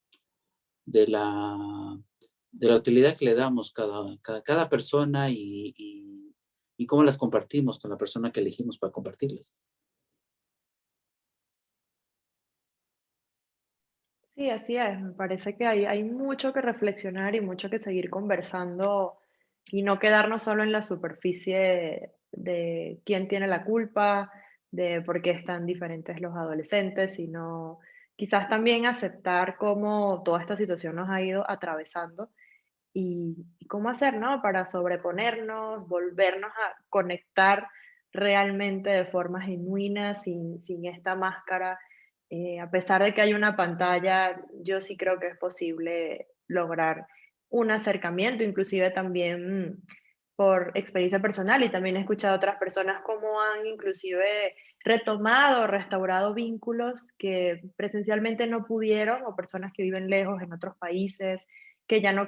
de la utilidad que le damos cada persona y cómo las compartimos con la persona que elegimos para compartirlas. Sí, así es. Me parece que hay mucho que reflexionar y mucho que seguir conversando y no quedarnos solo en la superficie de quién tiene la culpa, de por qué están diferentes los adolescentes, sino quizás también aceptar cómo toda esta situación nos ha ido atravesando y cómo hacer, ¿no? Para sobreponernos, volvernos a conectar realmente de forma genuina, sin esta máscara. A pesar de que hay una pantalla, yo sí creo que es posible lograr un acercamiento, inclusive también por experiencia personal, y también he escuchado a otras personas cómo han inclusive retomado, restaurado vínculos que presencialmente no pudieron, o personas que viven lejos en otros países, que ya no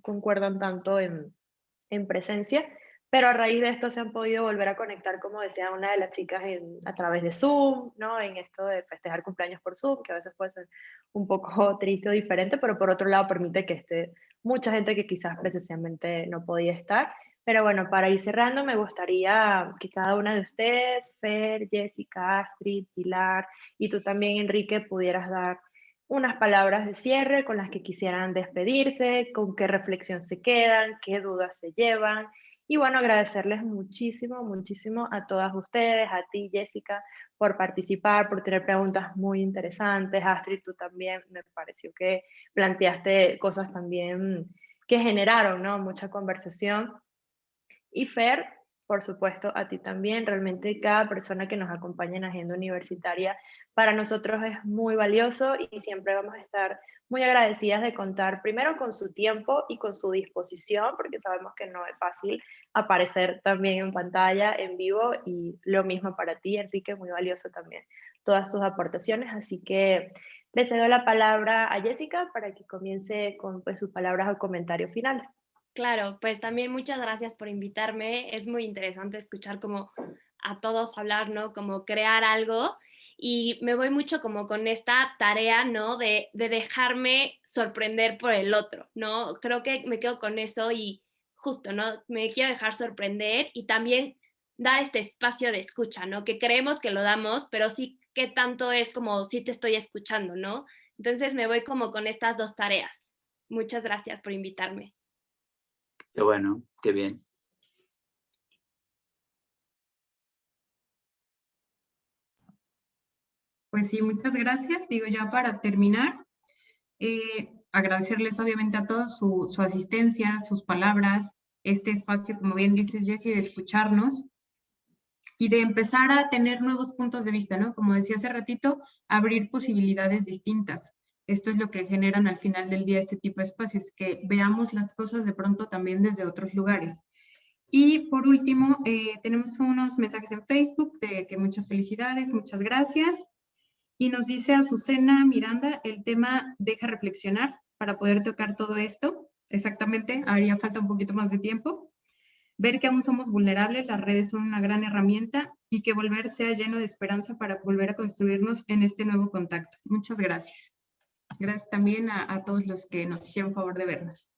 concuerdan tanto en presencia, pero a raíz de esto se han podido volver a conectar, como decía una de las chicas, a través de Zoom, ¿no? En esto de festejar cumpleaños por Zoom, que a veces puede ser un poco triste o diferente, pero por otro lado permite que esté mucha gente que quizás presencialmente no podía estar. Pero bueno, para ir cerrando, me gustaría que cada una de ustedes, Fer, Jessica, Astrid, Pilar y tú también, Enrique, pudieras dar unas palabras de cierre con las que quisieran despedirse, con qué reflexión se quedan, qué dudas se llevan. Y bueno, agradecerles muchísimo, muchísimo a todas ustedes, a ti, Jessica, por participar, por tener preguntas muy interesantes. Astrid, tú también me pareció que planteaste cosas también que generaron, ¿no? Mucha conversación. Y Fer, por supuesto, a ti también. Realmente cada persona que nos acompaña en Agenda Universitaria para nosotros es muy valioso y siempre vamos a estar muy agradecidas de contar primero con su tiempo y con su disposición, porque sabemos que no es fácil aparecer también en pantalla, en vivo, y lo mismo para ti, Enrique, muy valioso también todas tus aportaciones. Así que le cedo la palabra a Jessica para que comience con pues, sus palabras o comentarios finales. Claro, pues también muchas gracias por invitarme. Es muy interesante escuchar como a todos hablar, ¿no? Como crear algo. y me voy mucho como con esta tarea, ¿no? De dejarme sorprender por el otro, ¿no? Creo que me quedo con eso y justo, ¿no? Me quiero dejar sorprender y también dar este espacio de escucha, ¿no? Que creemos que lo damos, pero sí que tanto es como si te estoy escuchando, ¿no? Entonces me voy como con estas dos tareas. Muchas gracias por invitarme. Qué bueno, qué bien. Pues sí, muchas gracias. Digo, ya para terminar, agradecerles obviamente a todos su asistencia, sus palabras, este espacio, como bien dices, Jessie, de escucharnos y de empezar a tener nuevos puntos de vista, ¿no? Como decía hace ratito, abrir posibilidades distintas. Esto es lo que generan al final del día este tipo de espacios, que veamos las cosas de pronto también desde otros lugares. Y por último, tenemos unos mensajes en Facebook de que muchas felicidades, muchas gracias. Y nos dice Azucena Miranda, el tema deja reflexionar para poder tocar todo esto. Exactamente, haría falta un poquito más de tiempo. Ver que aún somos vulnerables, las redes son una gran herramienta y que volver sea lleno de esperanza para volver a construirnos en este nuevo contacto. Muchas gracias. Gracias también a todos los que nos hicieron favor de vernos.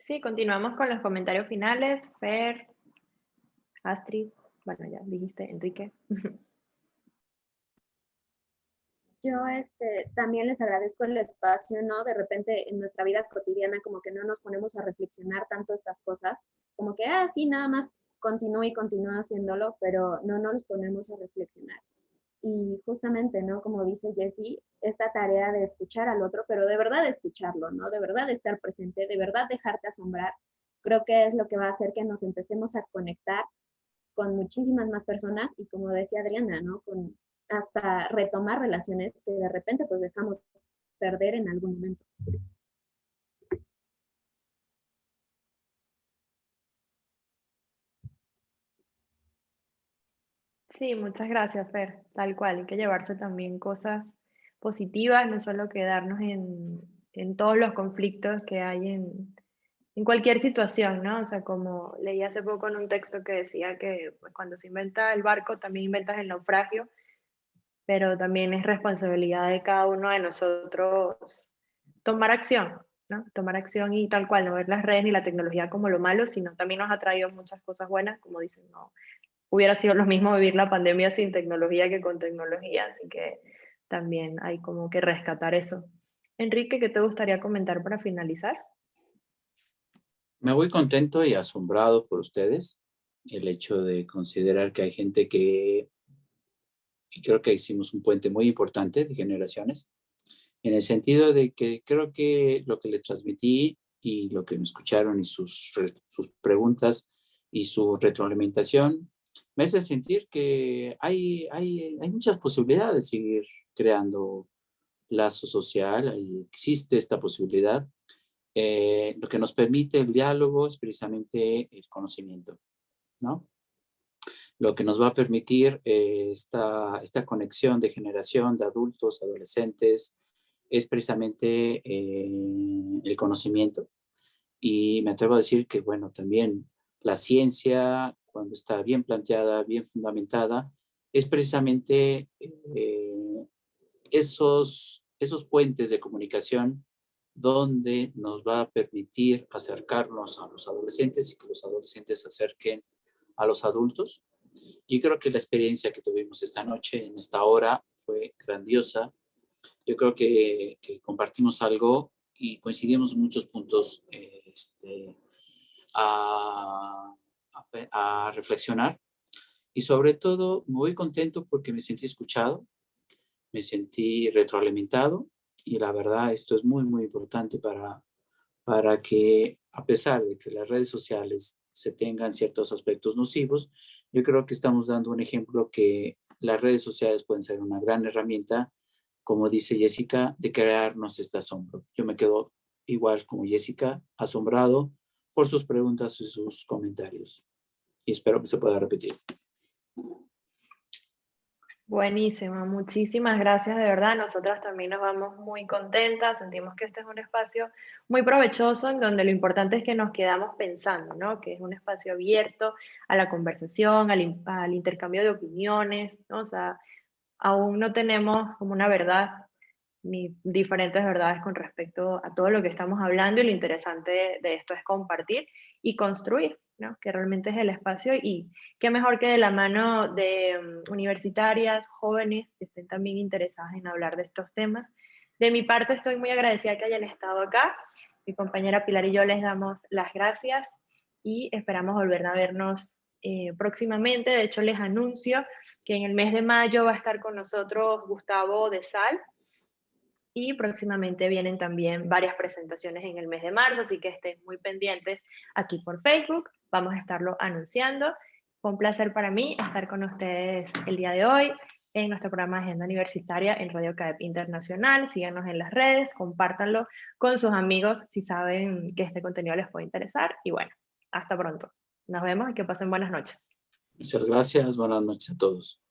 Sí, continuamos con los comentarios finales. Fer, Astrid, bueno, ya dijiste, Enrique. Yo también les agradezco el espacio, ¿no? De repente en nuestra vida cotidiana como que no nos ponemos a reflexionar tanto estas cosas, como que, sí, nada más continúo y continúo haciéndolo, pero no nos ponemos a reflexionar. Y justamente, ¿no? Como dice Jessie, esta tarea de escuchar al otro, pero de verdad escucharlo, ¿no? De verdad estar presente, de verdad dejarte asombrar, creo que es lo que va a hacer que nos empecemos a conectar con muchísimas más personas y como decía Adriana, ¿no? Con hasta retomar relaciones que de repente pues dejamos perder en algún momento. Sí, muchas gracias, Fer. Tal cual, hay que llevarse también cosas positivas, no solo quedarnos en todos los conflictos que hay en cualquier situación, ¿no? O sea, como leí hace poco en un texto que decía que pues, cuando se inventa el barco también inventas el naufragio, pero también es responsabilidad de cada uno de nosotros tomar acción, ¿no? Tomar acción y tal cual, no ver las redes ni la tecnología como lo malo, sino también nos ha traído muchas cosas buenas, como dicen, no hubiera sido lo mismo vivir la pandemia sin tecnología que con tecnología, así que también hay como que rescatar eso. Enrique, ¿qué te gustaría comentar para finalizar? Me voy contento y asombrado por ustedes. El hecho de considerar que hay gente que creo que hicimos un puente muy importante de generaciones, en el sentido de que creo que lo que les transmití y lo que me escucharon y sus preguntas y su retroalimentación me hace sentir que hay muchas posibilidades de seguir creando lazo social, y existe esta posibilidad. Lo que nos permite el diálogo es precisamente el conocimiento, ¿no? Lo que nos va a permitir esta conexión de generación de adultos, adolescentes, es precisamente el conocimiento. Y me atrevo a decir que, bueno, también la ciencia, cuando está bien planteada, bien fundamentada, es precisamente esos puentes de comunicación donde nos va a permitir acercarnos a los adolescentes y que los adolescentes se acerquen a los adultos. Y creo que la experiencia que tuvimos esta noche, en esta hora, fue grandiosa. Yo creo que compartimos algo y coincidimos en muchos puntos a reflexionar. Y sobre todo, me voy contento porque me sentí escuchado, me sentí retroalimentado y la verdad esto es muy, muy importante para que, a pesar de que las redes sociales se tengan ciertos aspectos nocivos, yo creo que estamos dando un ejemplo que las redes sociales pueden ser una gran herramienta, como dice Jessica, de crearnos este asombro. Yo me quedo igual como Jessica, asombrado por sus preguntas y sus comentarios. Y espero que se pueda repetir. Buenísimo, muchísimas gracias de verdad. Nosotras también nos vamos muy contentas, sentimos que este es un espacio muy provechoso en donde lo importante es que nos quedamos pensando, ¿no? Que es un espacio abierto a la conversación, al intercambio de opiniones, ¿no? O sea, aún no tenemos como una verdad ni diferentes verdades con respecto a todo lo que estamos hablando y lo interesante de esto es compartir y construir, ¿no? Que realmente es el espacio y qué mejor que de la mano de universitarias, jóvenes que estén también interesadas en hablar de estos temas. De mi parte estoy muy agradecida que hayan estado acá. Mi compañera Pilar y yo les damos las gracias y esperamos volver a vernos próximamente. De hecho, les anuncio que en el mes de mayo va a estar con nosotros Gustavo de Sal, y próximamente vienen también varias presentaciones en el mes de marzo, así que estén muy pendientes aquí por Facebook, vamos a estarlo anunciando. Fue un placer para mí estar con ustedes el día de hoy en nuestro programa Agenda Universitaria en Radio CAEP Internacional. Síganos en las redes, compártanlo con sus amigos si saben que este contenido les puede interesar. Y bueno, hasta pronto. Nos vemos y que pasen buenas noches. Muchas gracias. Buenas noches a todos.